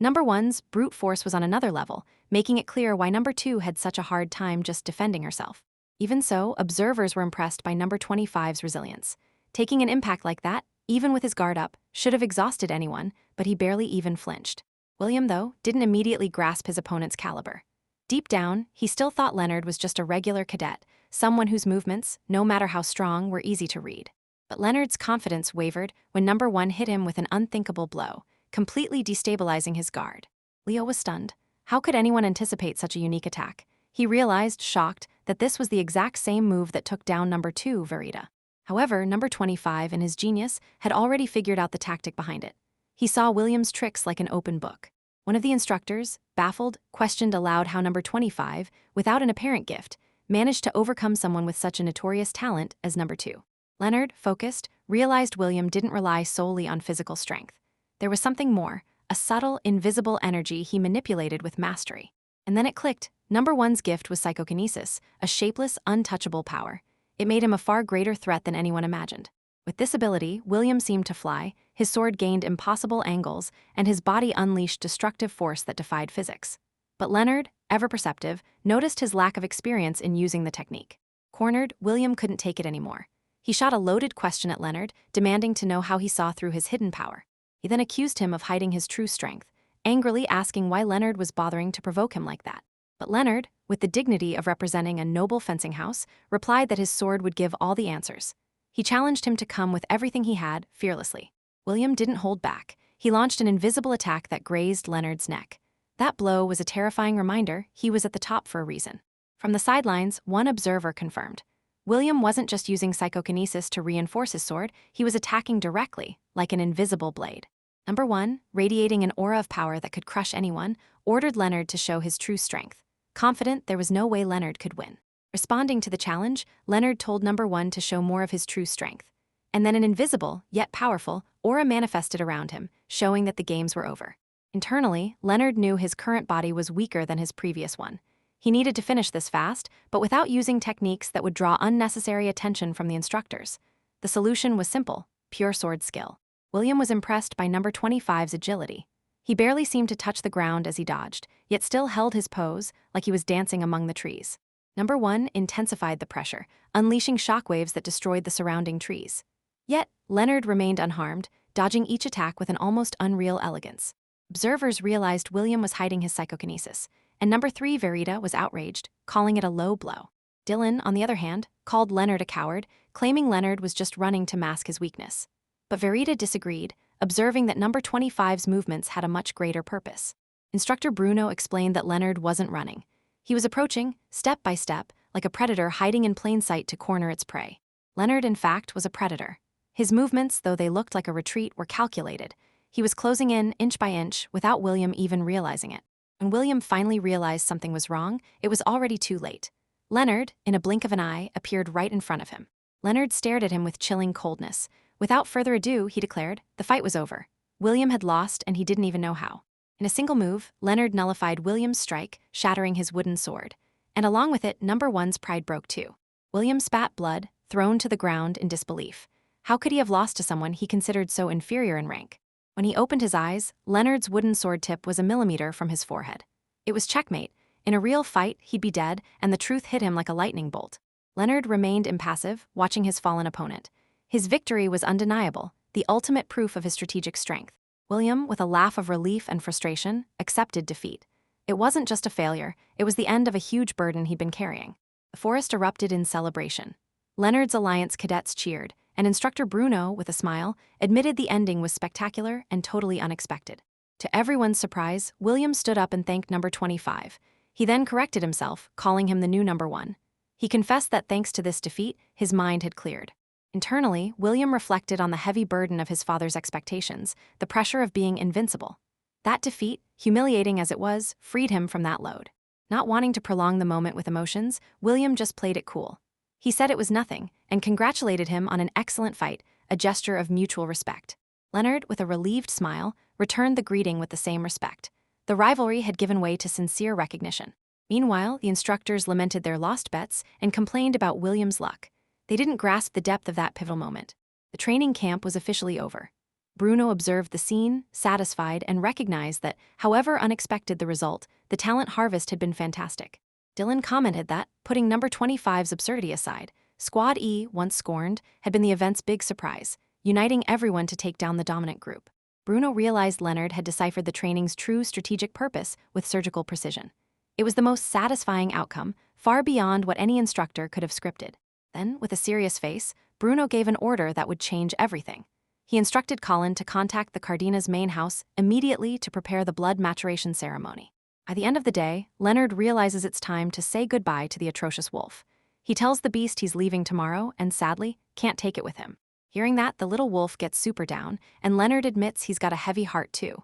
Number one's brute force was on another level, making it clear why number two had such a hard time just defending herself. Even so, observers were impressed by number 25's resilience. Taking an impact like that, even with his guard up, should have exhausted anyone, but he barely even flinched. William, though, didn't immediately grasp his opponent's caliber. Deep down, he still thought Leonard was just a regular cadet, someone whose movements, no matter how strong, were easy to read. But Leonard's confidence wavered when number one hit him with an unthinkable blow, completely destabilizing his guard. Leo was stunned. How could anyone anticipate such a unique attack? He realized, shocked, that this was the exact same move that took down number two, Verita. However, number 25, in his genius, had already figured out the tactic behind it. He saw William's tricks like an open book. One of the instructors, baffled, questioned aloud how number 25, without an apparent gift, managed to overcome someone with such a notorious talent as number two. Leonard, focused, realized William didn't rely solely on physical strength. There was something more, a subtle, invisible energy he manipulated with mastery. And then it clicked. Number one's gift was psychokinesis, a shapeless, untouchable power. It made him a far greater threat than anyone imagined. With this ability, William seemed to fly, his sword gained impossible angles, and his body unleashed destructive force that defied physics. But Leonard, ever perceptive, noticed his lack of experience in using the technique. Cornered, William couldn't take it anymore. He shot a loaded question at Leonard, demanding to know how he saw through his hidden power. He then accused him of hiding his true strength, angrily asking why Leonard was bothering to provoke him like that. But Leonard, with the dignity of representing a noble fencing house, replied that his sword would give all the answers. He challenged him to come with everything he had, fearlessly. William didn't hold back. He launched an invisible attack that grazed Leonard's neck. That blow was a terrifying reminder he was at the top for a reason. From the sidelines, one observer confirmed. William wasn't just using psychokinesis to reinforce his sword, he was attacking directly, like an invisible blade. Number one, radiating an aura of power that could crush anyone, ordered Leonard to show his true strength. Confident there was no way Leonard could win. Responding to the challenge, Leonard told number one to show more of his true strength. And then an invisible, yet powerful, aura manifested around him, showing that the games were over. Internally, Leonard knew his current body was weaker than his previous one. He needed to finish this fast, but without using techniques that would draw unnecessary attention from the instructors. The solution was simple, pure sword skill. William was impressed by number 25's agility. He barely seemed to touch the ground as he dodged, yet still held his pose like he was dancing among the trees. Number one intensified the pressure, unleashing shockwaves that destroyed the surrounding trees. Yet, Leonard remained unharmed, dodging each attack with an almost unreal elegance. Observers realized William was hiding his psychokinesis, and number three, Verita, was outraged, calling it a low blow. Dylan, on the other hand, called Leonard a coward, claiming Leonard was just running to mask his weakness. But Verita disagreed, observing that number 25's movements had a much greater purpose. Instructor Bruno explained that Leonard wasn't running. He was approaching, step by step, like a predator hiding in plain sight to corner its prey. Leonard, in fact, was a predator. His movements, though they looked like a retreat, were calculated. He was closing in, inch by inch, without William even realizing it. When William finally realized something was wrong, it was already too late. Leonard, in a blink of an eye, appeared right in front of him. Leonard stared at him with chilling coldness. Without further ado, he declared, the fight was over. William had lost, and he didn't even know how. In a single move, Leonard nullified William's strike, shattering his wooden sword. And along with it, number one's pride broke too. William spat blood, thrown to the ground in disbelief. How could he have lost to someone he considered so inferior in rank? When he opened his eyes, Leonard's wooden sword tip was a millimeter from his forehead. It was checkmate. In a real fight, he'd be dead, and the truth hit him like a lightning bolt. Leonard remained impassive, watching his fallen opponent. His victory was undeniable, the ultimate proof of his strategic strength. William, with a laugh of relief and frustration, accepted defeat. It wasn't just a failure, it was the end of a huge burden he'd been carrying. The forest erupted in celebration. Leonard's Alliance cadets cheered, and Instructor Bruno, with a smile, admitted the ending was spectacular and totally unexpected. To everyone's surprise, William stood up and thanked number 25. He then corrected himself, calling him the new number one. He confessed that thanks to this defeat, his mind had cleared. Internally, William reflected on the heavy burden of his father's expectations, the pressure of being invincible. That defeat, humiliating as it was, freed him from that load. Not wanting to prolong the moment with emotions, William just played it cool. He said it was nothing, and congratulated him on an excellent fight, a gesture of mutual respect. Leonard, with a relieved smile, returned the greeting with the same respect. The rivalry had given way to sincere recognition. Meanwhile, the instructors lamented their lost bets and complained about William's luck. They didn't grasp the depth of that pivotal moment. The training camp was officially over. Bruno observed the scene, satisfied, and recognized that, however unexpected the result, the talent harvest had been fantastic. Dylan commented that, putting number 25's absurdity aside, Squad E, once scorned, had been the event's big surprise, uniting everyone to take down the dominant group. Bruno realized Leonard had deciphered the training's true strategic purpose with surgical precision. It was the most satisfying outcome, far beyond what any instructor could have scripted. Then, with a serious face, Bruno gave an order that would change everything. He instructed Colin to contact the Cardenas' main house immediately to prepare the blood maturation ceremony. By the end of the day, Leonard realizes it's time to say goodbye to the atrocious wolf. He tells the beast he's leaving tomorrow and, sadly, can't take it with him. Hearing that, the little wolf gets super down, and Leonard admits he's got a heavy heart too.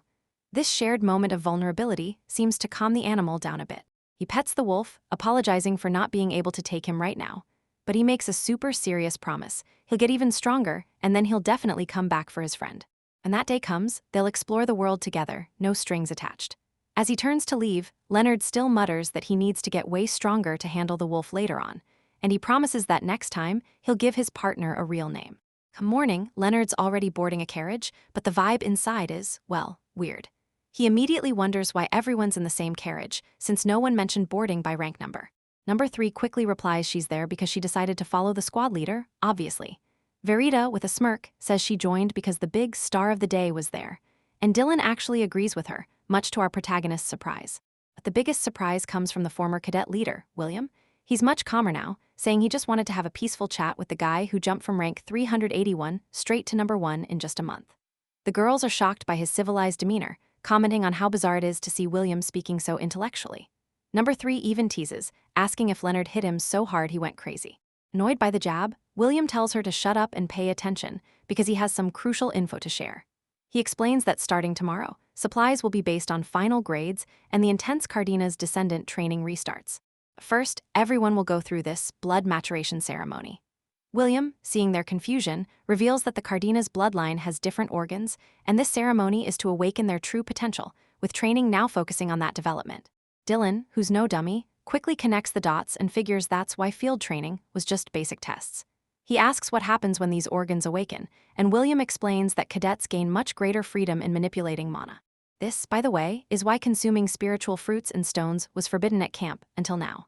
This shared moment of vulnerability seems to calm the animal down a bit. He pets the wolf, apologizing for not being able to take him right now. But he makes a super serious promise. He'll get even stronger, and then he'll definitely come back for his friend. When that day comes, they'll explore the world together, no strings attached. As he turns to leave, Leonard still mutters that he needs to get way stronger to handle the wolf later on, and he promises that next time, he'll give his partner a real name. Come morning, Leonard's already boarding a carriage, but the vibe inside is, well, weird. He immediately wonders why everyone's in the same carriage, since no one mentioned boarding by rank number. Number 3 quickly replies she's there because she decided to follow the squad leader, obviously. Verita, with a smirk, says she joined because the big star of the day was there. And Dylan actually agrees with her, much to our protagonist's surprise. But the biggest surprise comes from the former cadet leader, William. He's much calmer now, saying he just wanted to have a peaceful chat with the guy who jumped from rank 381 straight to number 1 in just a month. The girls are shocked by his civilized demeanor, commenting on how bizarre it is to see William speaking so intellectually. Number 3 even teases, asking if Leonard hit him so hard he went crazy. Annoyed by the jab, William tells her to shut up and pay attention because he has some crucial info to share. He explains that starting tomorrow, supplies will be based on final grades and the intense Cardenas descendant training restarts. First, everyone will go through this blood maturation ceremony. William, seeing their confusion, reveals that the Cardenas bloodline has different organs, and this ceremony is to awaken their true potential, with training now focusing on that development. Dylan, who's no dummy, quickly connects the dots and figures that's why field training was just basic tests. He asks what happens when these organs awaken, and William explains that cadets gain much greater freedom in manipulating mana. This, by the way, is why consuming spiritual fruits and stones was forbidden at camp until now.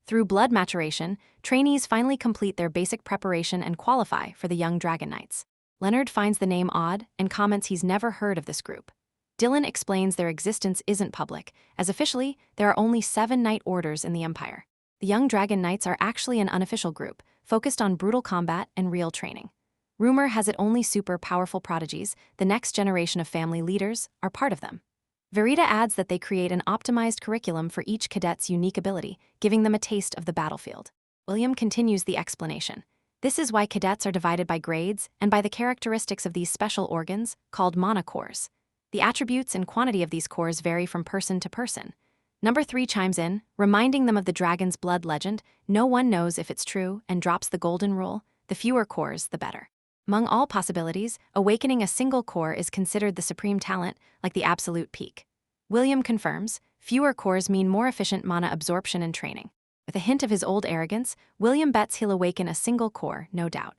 Through blood maturation, trainees finally complete their basic preparation and qualify for the young Dragon Knights. Leonard finds the name odd and comments he's never heard of this group. Dylan explains their existence isn't public, as officially, there are only 7 knight orders in the Empire. The young Dragon Knights are actually an unofficial group, focused on brutal combat and real training. Rumor has it only super powerful prodigies, the next generation of family leaders, are part of them. Verita adds that they create an optimized curriculum for each cadet's unique ability, giving them a taste of the battlefield. William continues the explanation. This is why cadets are divided by grades and by the characteristics of these special organs, called mana cores. The attributes and quantity of these cores vary from person to person. Number 3 chimes in, reminding them of the dragon's blood legend, no one knows if it's true, and drops the golden rule, the fewer cores, the better. Among all possibilities, awakening a single core is considered the supreme talent, like the absolute peak. William confirms, fewer cores mean more efficient mana absorption and training. With a hint of his old arrogance, William bets he'll awaken a single core, no doubt.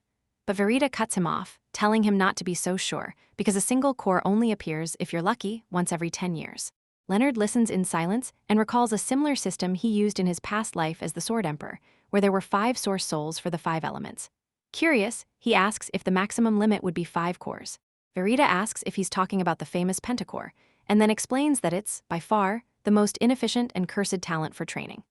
But Verita cuts him off, telling him not to be so sure, because a single core only appears, if you're lucky, once every 10 years. Leonard listens in silence and recalls a similar system he used in his past life as the Swordemperor, where there were 5 source souls for the 5 elements. Curious, he asks if the maximum limit would be 5 cores. Verita asks if he's talking about the famous pentacore, and then explains that it's, by far, the most inefficient and cursed talent for training.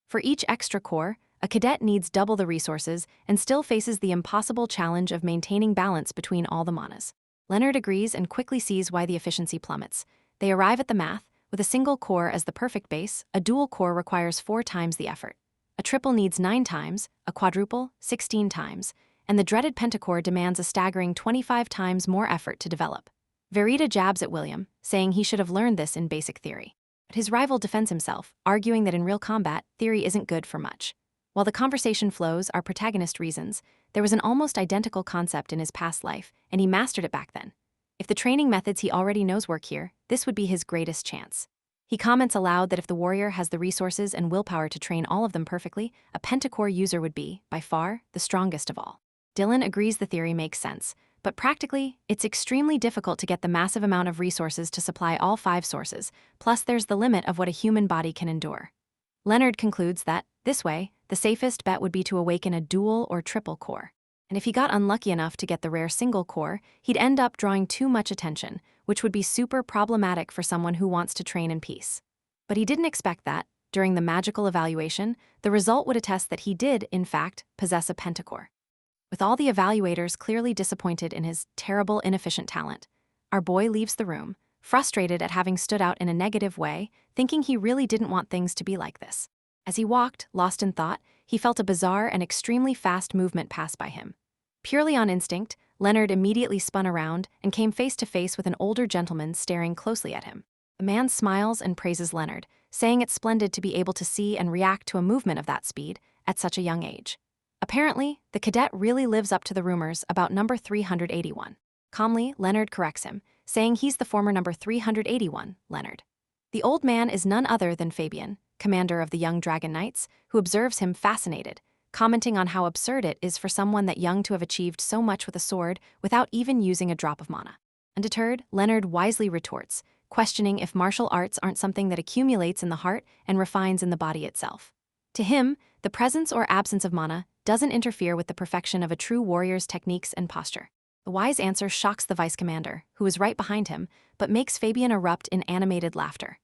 For each extra core, a cadet needs double the resources and still faces the impossible challenge of maintaining balance between all the manas. Leonard agrees and quickly sees why the efficiency plummets. They arrive at the math, with a single core as the perfect base, a dual core requires 4 times the effort. A triple needs 9 times, a quadruple, 16 times, and the dreaded pentacore demands a staggering 25 times more effort to develop. Verita jabs at William, saying he should have learned this in basic theory. But his rival defends himself, arguing that in real combat, theory isn't good for much. While the conversation flows, our protagonist reasons, there was an almost identical concept in his past life, and he mastered it back then. If the training methods he already knows work here, this would be his greatest chance. He comments aloud that if the warrior has the resources and willpower to train all of them perfectly, a pentacore user would be, by far, the strongest of all. Dylan agrees the theory makes sense, but practically, it's extremely difficult to get the massive amount of resources to supply all 5 sources, plus there's the limit of what a human body can endure. Leonard concludes that, this way, the safest bet would be to awaken a dual or triple core. And if he got unlucky enough to get the rare single core, he'd end up drawing too much attention, which would be super problematic for someone who wants to train in peace. But he didn't expect that. During the magical evaluation, the result would attest that he did, in fact, possess a pentacore. With all the evaluators clearly disappointed in his terrible, inefficient talent, our boy leaves the room, frustrated at having stood out in a negative way, thinking he really didn't want things to be like this. As he walked, lost in thought, he felt a bizarre and extremely fast movement pass by him. Purely on instinct, Leonard immediately spun around and came face to face with an older gentleman staring closely at him. The man smiles and praises Leonard, saying it's splendid to be able to see and react to a movement of that speed at such a young age. Apparently, the cadet really lives up to the rumors about number 381. Calmly, Leonard corrects him, saying he's the former number 381, Leonard. The old man is none other than Fabian, commander of the young Dragon Knights, who observes him fascinated, commenting on how absurd it is for someone that young to have achieved so much with a sword without even using a drop of mana. Undeterred, Leonard wisely retorts, questioning if martial arts aren't something that accumulates in the heart and refines in the body itself. To him, the presence or absence of mana doesn't interfere with the perfection of a true warrior's techniques and posture. The wise answer shocks the vice commander, who is right behind him, but makes Fabian erupt in animated laughter.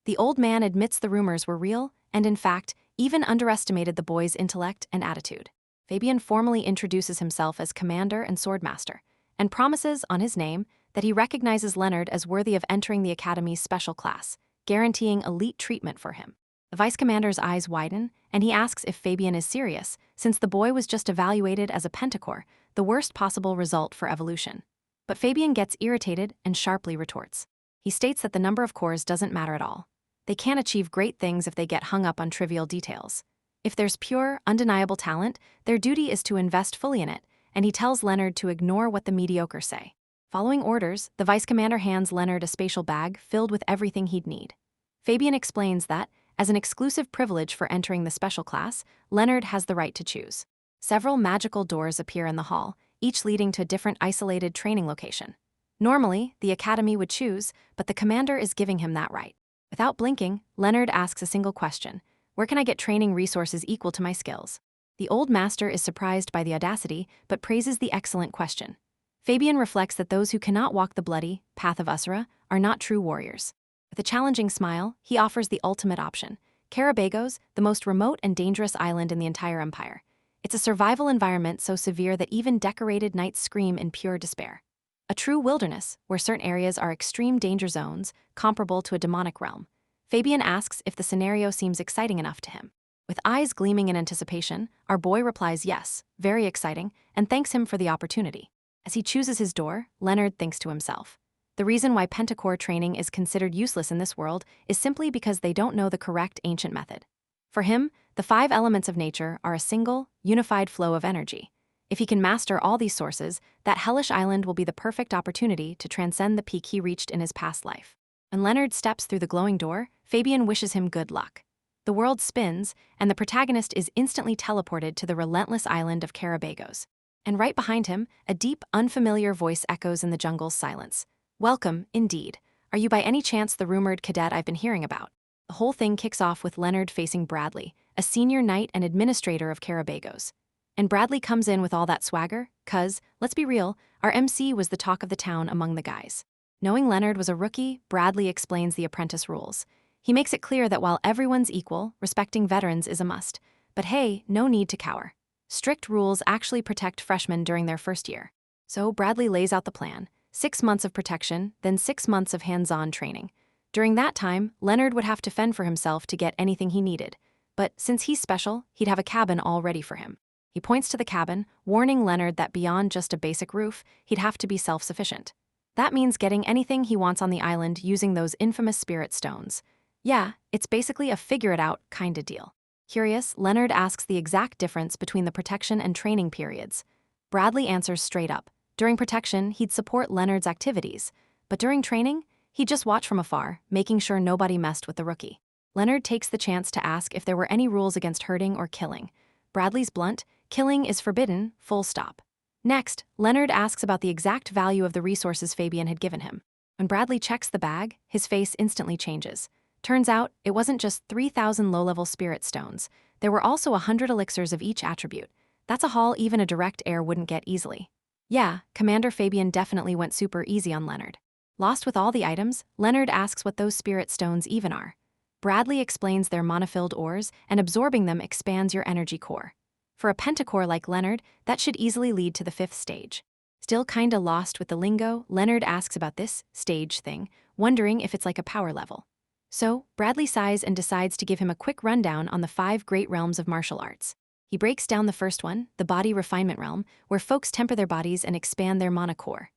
The old man admits the rumors were real, and in fact, even underestimated the boy's intellect and attitude. Fabian formally introduces himself as commander and swordmaster, and promises, on his name, that he recognizes Leonard as worthy of entering the academy's special class, guaranteeing elite treatment for him. The vice commander's eyes widen, and he asks if Fabian is serious, since the boy was just evaluated as a pentacore, the worst possible result for evolution. But Fabian gets irritated and sharply retorts. He states that the number of cores doesn't matter at all. They can't achieve great things if they get hung up on trivial details. If there's pure, undeniable talent, their duty is to invest fully in it, and he tells Leonard to ignore what the mediocre say. Following orders, the vice commander hands Leonard a spatial bag filled with everything he'd need. Fabian explains that, as an exclusive privilege for entering the special class, Leonard has the right to choose. Several magical doors appear in the hall, each leading to a different isolated training location. Normally, the academy would choose, but the commander is giving him that right. Without blinking, Leonard asks a single question: where can I get training resources equal to my skills? The old master is surprised by the audacity, but praises the excellent question. Fabian reflects that those who cannot walk the bloody path of Usura are not true warriors. With a challenging smile, he offers the ultimate option: Carabagos, the most remote and dangerous island in the entire empire. It's a survival environment so severe that even decorated knights scream in pure despair. A true wilderness, where certain areas are extreme danger zones, comparable to a demonic realm. Fabian asks if the scenario seems exciting enough to him. With eyes gleaming in anticipation, our boy replies yes, very exciting, and thanks him for the opportunity. As he chooses his door, Leonard thinks to himself. The reason why pentacore training is considered useless in this world is simply because they don't know the correct ancient method. For him, the 5 elements of nature are a single, unified flow of energy. If he can master all these sources, that hellish island will be the perfect opportunity to transcend the peak he reached in his past life. When Leonard steps through the glowing door, Fabian wishes him good luck. The world spins, and the protagonist is instantly teleported to the relentless island of Carabagos. And right behind him, a deep, unfamiliar voice echoes in the jungle's silence. Welcome, indeed. Are you by any chance the rumored cadet I've been hearing about? The whole thing kicks off with Leonard facing Bradley, a senior knight and administrator of Carabagos. And Bradley comes in with all that swagger, 'cause, let's be real, our MC was the talk of the town among the guys. Knowing Leonard was a rookie, Bradley explains the apprentice rules. He makes it clear that while everyone's equal, respecting veterans is a must. But hey, no need to cower. Strict rules actually protect freshmen during their first year. So Bradley lays out the plan: 6 months of protection, then 6 months of hands-on training. During that time, Leonard would have to fend for himself to get anything he needed. But since he's special, he'd have a cabin all ready for him. He points to the cabin, warning Leonard that beyond just a basic roof, he'd have to be self-sufficient. That means getting anything he wants on the island using those infamous spirit stones. Yeah, it's basically a figure-it-out kinda deal. Curious, Leonard asks the exact difference between the protection and training periods. Bradley answers straight up: During protection, he'd support Leonard's activities, but during training, he'd just watch from afar, making sure nobody messed with the rookie. Leonard takes the chance to ask if there were any rules against hurting or killing. Bradley's blunt, "Killing is forbidden, full stop." Next, Leonard asks about the exact value of the resources Fabian had given him. When Bradley checks the bag, his face instantly changes. Turns out, it wasn't just 3,000 low-level spirit stones. There were also 100 elixirs of each attribute. That's a haul even a direct heir wouldn't get easily. Yeah, Commander Fabian definitely went super easy on Leonard. Lost with all the items, Leonard asks what those spirit stones even are. Bradley explains they're mana-filled ores, and absorbing them expands your energy core. For a pentacore like Leonard, that should easily lead to the 5th stage. Still kinda lost with the lingo, Leonard asks about this stage thing, wondering if it's like a power level. So, Bradley sighs and decides to give him a quick rundown on the 5 great realms of martial arts. He breaks down the first one, the body refinement realm, where folks temper their bodies and expand their mana core.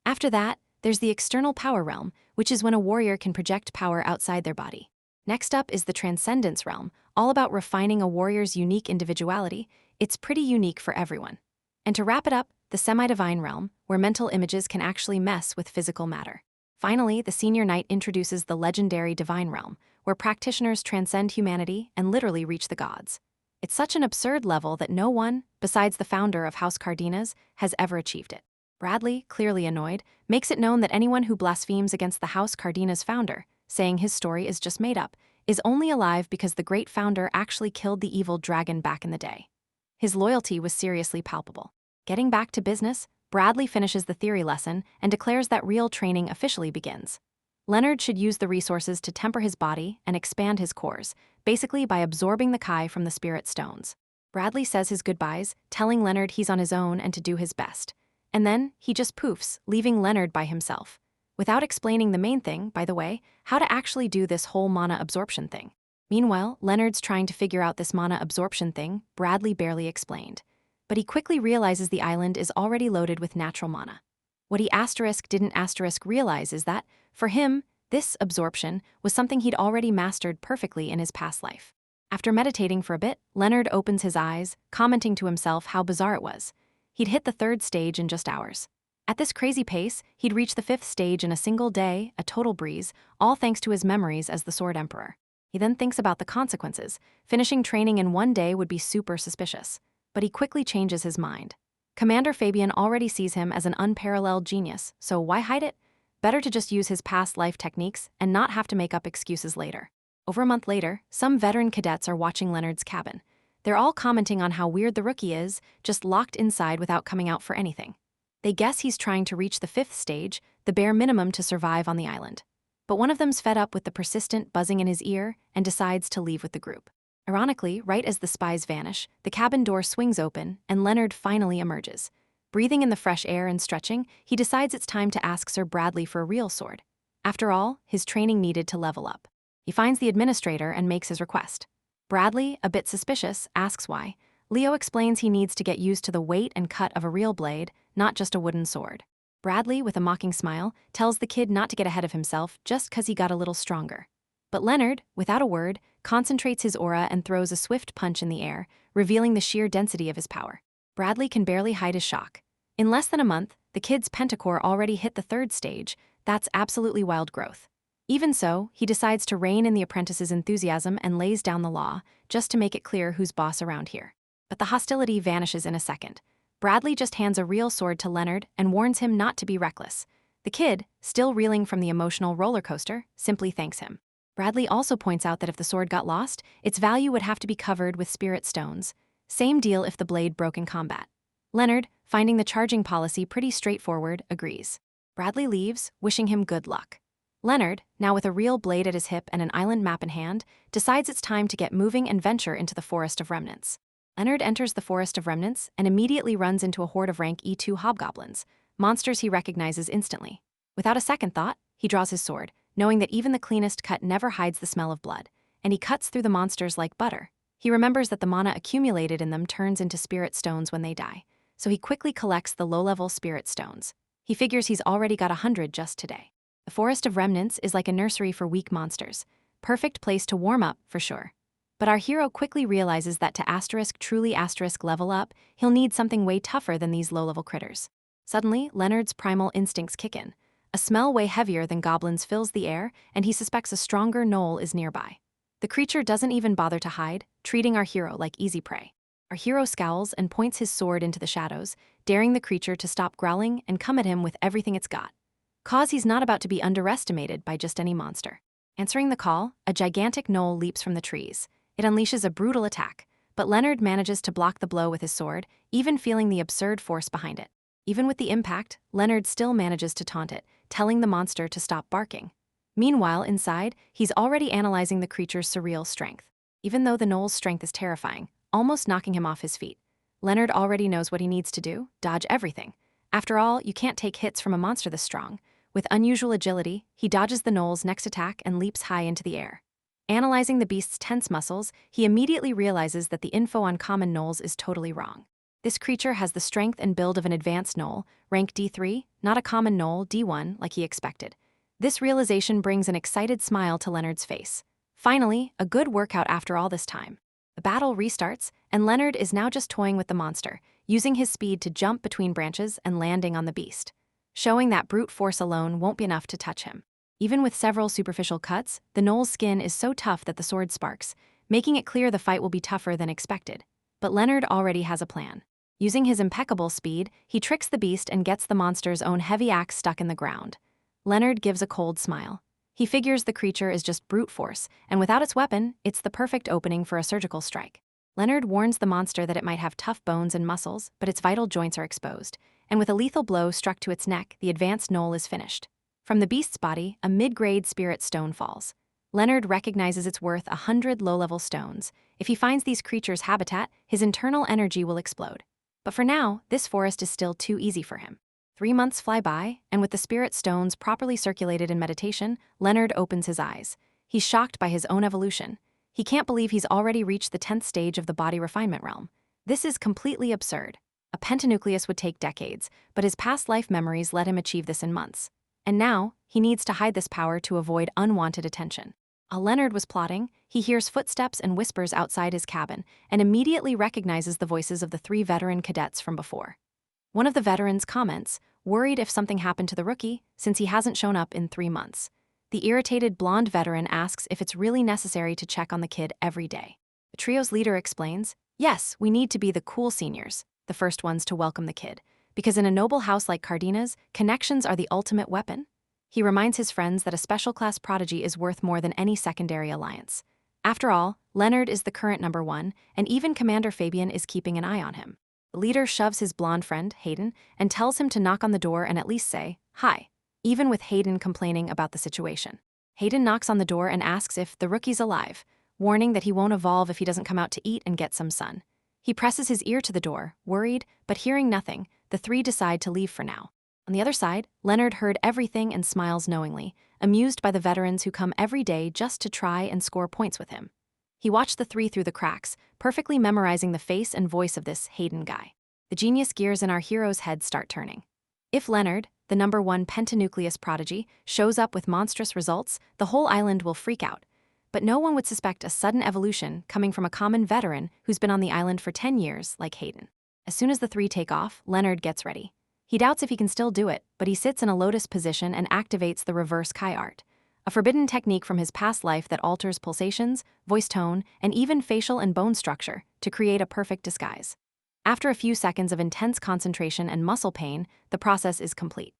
After that, there's the external power realm, which is when a warrior can project power outside their body. Next up is the transcendence realm, all about refining a warrior's unique individuality. It's pretty unique for everyone. And to wrap it up, the semi-divine realm, where mental images can actually mess with physical matter. Finally, the senior knight introduces the legendary divine realm, where practitioners transcend humanity and literally reach the gods. It's such an absurd level that no one, besides the founder of House Cardenas, has ever achieved it. Bradley, clearly annoyed, makes it known that anyone who blasphemes against the House Cardenas founder, saying his story is just made up, is only alive because the great founder actually killed the evil dragon back in the day. His loyalty was seriously palpable. Getting back to business, Bradley finishes the theory lesson and declares that real training officially begins. Leonard should use the resources to temper his body and expand his cores, basically by absorbing the Kai from the spirit stones. Bradley says his goodbyes, telling Leonard he's on his own and to do his best. And then, he just poofs, leaving Leonard by himself. Without explaining the main thing, by the way, how to actually do this whole mana absorption thing. Meanwhile, Leonard's trying to figure out this mana absorption thing Bradley barely explained. But he quickly realizes the island is already loaded with natural mana. What he didn't realize is that, for him, this absorption was something he'd already mastered perfectly in his past life. After meditating for a bit, Leonard opens his eyes, commenting to himself how bizarre it was. He'd hit the 3rd stage in just hours. At this crazy pace, he'd reach the 5th stage in a single day, a total breeze, all thanks to his memories as the Sword Emperor. He then thinks about the consequences. Finishing training in 1 day would be super suspicious. But he quickly changes his mind. Commander Fabian already sees him as an unparalleled genius, so why hide it? Better to just use his past life techniques and not have to make up excuses later. Over a month later, some veteran cadets are watching Leonard's cabin. They're all commenting on how weird the rookie is, just locked inside without coming out for anything. They guess he's trying to reach the 5th stage, the bare minimum to survive on the island. But one of them's fed up with the persistent buzzing in his ear and decides to leave with the group. Ironically, right as the spies vanish, the cabin door swings open and Leonard finally emerges. Breathing in the fresh air and stretching, he decides it's time to ask Sir Bradley for a real sword. After all, his training needed to level up. He finds the administrator and makes his request. Bradley, a bit suspicious, asks why. Leo explains he needs to get used to the weight and cut of a real blade, not just a wooden sword. Bradley, with a mocking smile, tells the kid not to get ahead of himself just 'cause he got a little stronger. But Leonard, without a word, concentrates his aura and throws a swift punch in the air, revealing the sheer density of his power. Bradley can barely hide his shock. In less than a month, the kid's pentacore already hit the 3rd stage. That's absolutely wild growth. Even so, he decides to rein in the apprentice's enthusiasm and lays down the law, just to make it clear who's boss around here. But the hostility vanishes in a second. Bradley just hands a real sword to Leonard and warns him not to be reckless. The kid, still reeling from the emotional roller coaster, simply thanks him. Bradley also points out that if the sword got lost, its value would have to be covered with spirit stones. Same deal if the blade broke in combat. Leonard, finding the charging policy pretty straightforward, agrees. Bradley leaves, wishing him good luck. Leonard, now with a real blade at his hip and an island map in hand, decides it's time to get moving and venture into the Forest of Remnants. Leonard enters the Forest of Remnants and immediately runs into a horde of rank E2 hobgoblins, monsters he recognizes instantly. Without a second thought, he draws his sword, knowing that even the cleanest cut never hides the smell of blood, and he cuts through the monsters like butter. He remembers that the mana accumulated in them turns into spirit stones when they die, so he quickly collects the low-level spirit stones. He figures he's already got 100 just today. The Forest of Remnants is like a nursery for weak monsters. Perfect place to warm up, for sure. But our hero quickly realizes that to truly level up, he'll need something way tougher than these low-level critters. Suddenly, Leonard's primal instincts kick in. A smell way heavier than goblins fills the air, and he suspects a stronger gnoll is nearby. The creature doesn't even bother to hide, treating our hero like easy prey. Our hero scowls and points his sword into the shadows, daring the creature to stop growling and come at him with everything it's got. 'Cause he's not about to be underestimated by just any monster. Answering the call, a gigantic gnoll leaps from the trees. It unleashes a brutal attack, but Leonard manages to block the blow with his sword, even feeling the absurd force behind it. Even with the impact, Leonard still manages to taunt it, telling the monster to stop barking. Meanwhile, inside, he's already analyzing the creature's surreal strength. Even though the gnoll's strength is terrifying, almost knocking him off his feet, Leonard already knows what he needs to do: dodge everything. After all, you can't take hits from a monster this strong. With unusual agility, he dodges the gnoll's next attack and leaps high into the air. Analyzing the beast's tense muscles, he immediately realizes that the info on common gnolls is totally wrong. This creature has the strength and build of an advanced gnoll, rank D3, not a common gnoll, D1, like he expected. This realization brings an excited smile to Leonard's face. Finally, a good workout after all this time. The battle restarts, and Leonard is now just toying with the monster, using his speed to jump between branches and landing on the beast, showing that brute force alone won't be enough to touch him. Even with several superficial cuts, the gnoll's skin is so tough that the sword sparks, making it clear the fight will be tougher than expected. But Leonard already has a plan. Using his impeccable speed, he tricks the beast and gets the monster's own heavy axe stuck in the ground. Leonard gives a cold smile. He figures the creature is just brute force, and without its weapon, it's the perfect opening for a surgical strike. Leonard warns the monster that it might have tough bones and muscles, but its vital joints are exposed, and with a lethal blow struck to its neck, the advanced gnoll is finished. From the beast's body, a mid-grade spirit stone falls. Leonard recognizes it's worth 100 low-level stones. If he finds these creatures' habitat, his internal energy will explode. But for now, this forest is still too easy for him. 3 months fly by, and with the spirit stones properly circulated in meditation, Leonard opens his eyes. He's shocked by his own evolution. He can't believe he's already reached the 10th stage of the body refinement realm. This is completely absurd. A pentanucleus would take decades, but his past life memories let him achieve this in months. And now, he needs to hide this power to avoid unwanted attention. While Leonard was plotting, he hears footsteps and whispers outside his cabin and immediately recognizes the voices of the 3 veteran cadets from before. One of the veterans comments, worried if something happened to the rookie since he hasn't shown up in 3 months. The irritated blonde veteran asks if it's really necessary to check on the kid every day. The trio's leader explains, yes, we need to be the cool seniors, the first ones to welcome the kid, because in a noble house like Cardenas, connections are the ultimate weapon. He reminds his friends that a special class prodigy is worth more than any secondary alliance. After all, Leonard is the current number 1, and even Commander Fabian is keeping an eye on him. The leader shoves his blonde friend, Hayden, and tells him to knock on the door and at least say, hi, even with Hayden complaining about the situation. Hayden knocks on the door and asks if the rookie's alive, warning that he won't evolve if he doesn't come out to eat and get some sun. He presses his ear to the door, worried, but hearing nothing, the 3 decide to leave for now. On the other side, Leonard heard everything and smiles knowingly, amused by the veterans who come every day just to try and score points with him. He watched the 3 through the cracks, perfectly memorizing the face and voice of this Hayden guy. The genius gears in our hero's head start turning. If Leonard, the number 1 pentanucleus prodigy, shows up with monstrous results, the whole island will freak out. But no one would suspect a sudden evolution coming from a common veteran who's been on the island for 10 years, like Hayden. As soon as the 3 take off, Leonard gets ready. He doubts if he can still do it, but he sits in a lotus position and activates the reverse Kai art, a forbidden technique from his past life that alters pulsations, voice tone, and even facial and bone structure to create a perfect disguise. After a few seconds of intense concentration and muscle pain, the process is complete.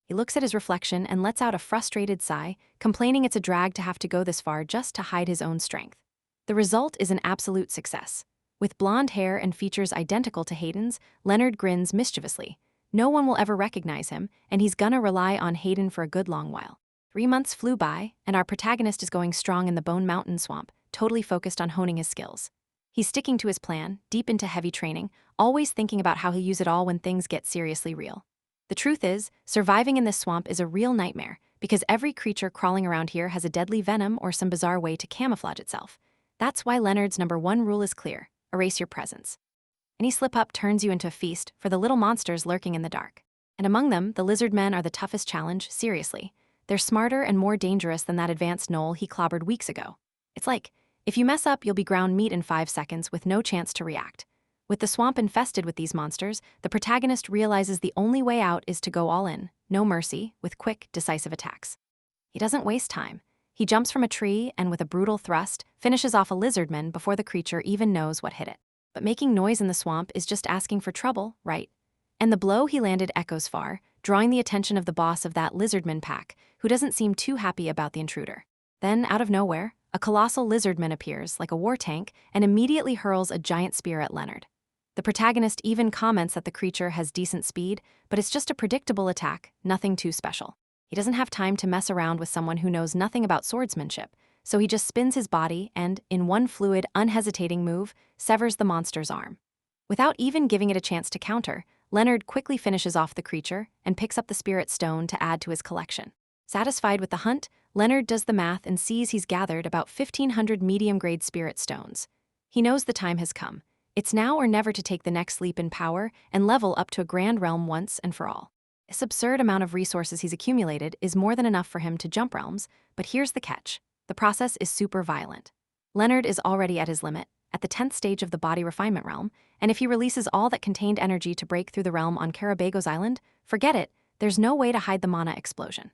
He looks at his reflection and lets out a frustrated sigh, complaining it's a drag to have to go this far just to hide his own strength. The result is an absolute success. With blonde hair and features identical to Hayden's, Leonard grins mischievously. No one will ever recognize him, and he's gonna rely on Hayden for a good long while. 3 months flew by, and our protagonist is going strong in the Bone Mountain swamp, totally focused on honing his skills. He's sticking to his plan, deep into heavy training, always thinking about how he'll use it all when things get seriously real. The truth is, surviving in this swamp is a real nightmare, because every creature crawling around here has a deadly venom or some bizarre way to camouflage itself. That's why Leonard's number 1 rule is clear: erase your presence. Any slip-up turns you into a feast for the little monsters lurking in the dark. And among them, the lizard men are the toughest challenge, seriously. They're smarter and more dangerous than that advanced gnoll he clobbered weeks ago. It's like, if you mess up, you'll be ground meat in 5 seconds with no chance to react. With the swamp infested with these monsters, the protagonist realizes the only way out is to go all in, no mercy, with quick, decisive attacks. He doesn't waste time. He jumps from a tree and, with a brutal thrust, finishes off a lizardman before the creature even knows what hit it. But making noise in the swamp is just asking for trouble, right? And the blow he landed echoes far, drawing the attention of the boss of that lizardman pack, who doesn't seem too happy about the intruder. Then, out of nowhere, a colossal lizardman appears, like a war tank, and immediately hurls a giant spear at Leonard. The protagonist even comments that the creature has decent speed, but it's just a predictable attack, nothing too special. He doesn't have time to mess around with someone who knows nothing about swordsmanship, so he just spins his body and, in one fluid, unhesitating move, severs the monster's arm. Without even giving it a chance to counter, Leonard quickly finishes off the creature and picks up the spirit stone to add to his collection. Satisfied with the hunt, Leonard does the math and sees he's gathered about 1,500 medium-grade spirit stones. He knows the time has come. It's now or never to take the next leap in power and level up to a grand realm once and for all. This absurd amount of resources he's accumulated is more than enough for him to jump realms, but here's the catch. The process is super violent. Leonard is already at his limit, at the 10th stage of the body refinement realm, and if he releases all that contained energy to break through the realm on Carabago's island, forget it, there's no way to hide the mana explosion.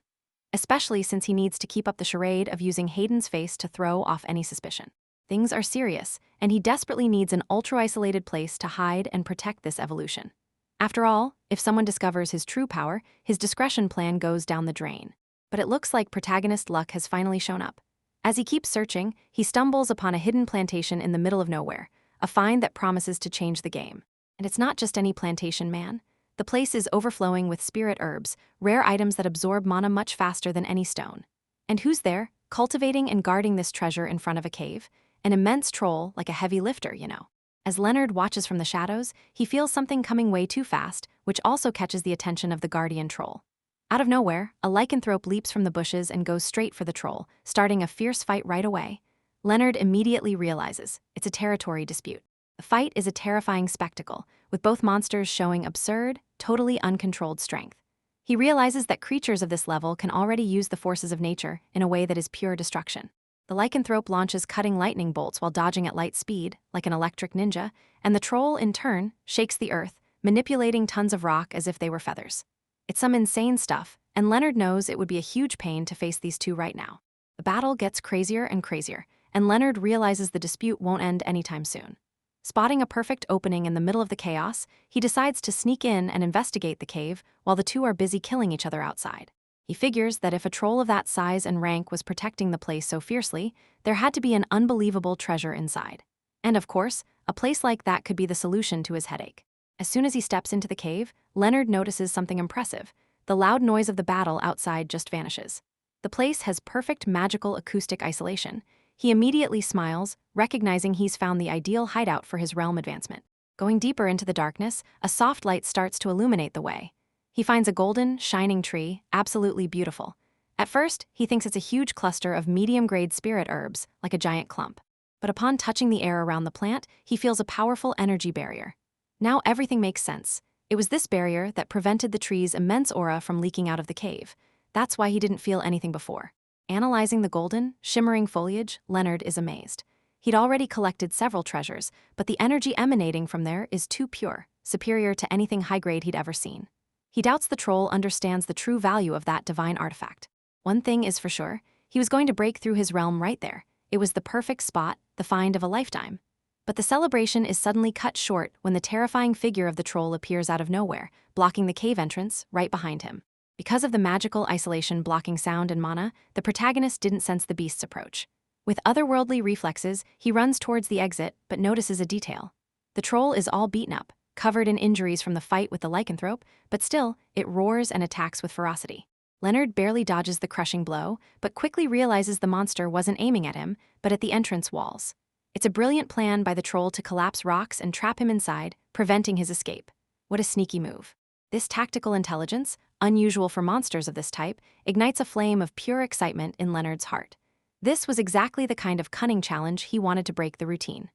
Especially since he needs to keep up the charade of using Hayden's face to throw off any suspicion. Things are serious, and he desperately needs an ultra-isolated place to hide and protect this evolution. After all, if someone discovers his true power, his discretion plan goes down the drain. But it looks like protagonist luck has finally shown up. As he keeps searching, he stumbles upon a hidden plantation in the middle of nowhere, a find that promises to change the game. And it's not just any plantation, man. The place is overflowing with spirit herbs, rare items that absorb mana much faster than any stone. And who's there, cultivating and guarding this treasure in front of a cave? An immense troll, like a heavy lifter, you know. As Leonard watches from the shadows, he feels something coming way too fast, which also catches the attention of the guardian troll. Out of nowhere, a lycanthrope leaps from the bushes and goes straight for the troll, starting a fierce fight right away. Leonard immediately realizes it's a territory dispute. The fight is a terrifying spectacle, with both monsters showing absurd, totally uncontrolled strength. He realizes that creatures of this level can already use the forces of nature in a way that is pure destruction. The lycanthrope launches cutting lightning bolts while dodging at light speed, like an electric ninja, and the troll, in turn, shakes the earth, manipulating tons of rock as if they were feathers. It's some insane stuff, and Leonard knows it would be a huge pain to face these two right now. The battle gets crazier and crazier, and Leonard realizes the dispute won't end anytime soon. Spotting a perfect opening in the middle of the chaos, he decides to sneak in and investigate the cave while the two are busy killing each other outside. He figures that if a troll of that size and rank was protecting the place so fiercely, there had to be an unbelievable treasure inside. And of course, a place like that could be the solution to his headache. As soon as he steps into the cave, Leonard notices something impressive. The loud noise of the battle outside just vanishes. The place has perfect magical acoustic isolation. He immediately smiles, recognizing he's found the ideal hideout for his realm advancement. Going deeper into the darkness, a soft light starts to illuminate the way. He finds a golden, shining tree, absolutely beautiful. At first, he thinks it's a huge cluster of medium-grade spirit herbs, like a giant clump. But upon touching the air around the plant, he feels a powerful energy barrier. Now everything makes sense. It was this barrier that prevented the tree's immense aura from leaking out of the cave. That's why he didn't feel anything before. Analyzing the golden, shimmering foliage, Leonard is amazed. He'd already collected several treasures, but the energy emanating from there is too pure, superior to anything high-grade he'd ever seen. He doubts the troll understands the true value of that divine artifact. One thing is for sure, he was going to break through his realm right there. It was the perfect spot, the find of a lifetime. But the celebration is suddenly cut short when the terrifying figure of the troll appears out of nowhere, blocking the cave entrance right behind him. Because of the magical isolation blocking sound and mana, the protagonist didn't sense the beast's approach. With otherworldly reflexes, he runs towards the exit but notices a detail. The troll is all beaten up, covered in injuries from the fight with the lycanthrope, but still, it roars and attacks with ferocity. Leonard barely dodges the crushing blow, but quickly realizes the monster wasn't aiming at him, but at the entrance walls. It's a brilliant plan by the troll to collapse rocks and trap him inside, preventing his escape. What a sneaky move. This tactical intelligence, unusual for monsters of this type, ignites a flame of pure excitement in Leonard's heart. This was exactly the kind of cunning challenge he wanted to break the routine.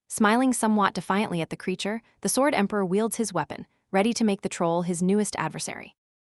Smiling somewhat defiantly at the creature, the sword emperor wields his weapon, ready to make the troll his newest adversary.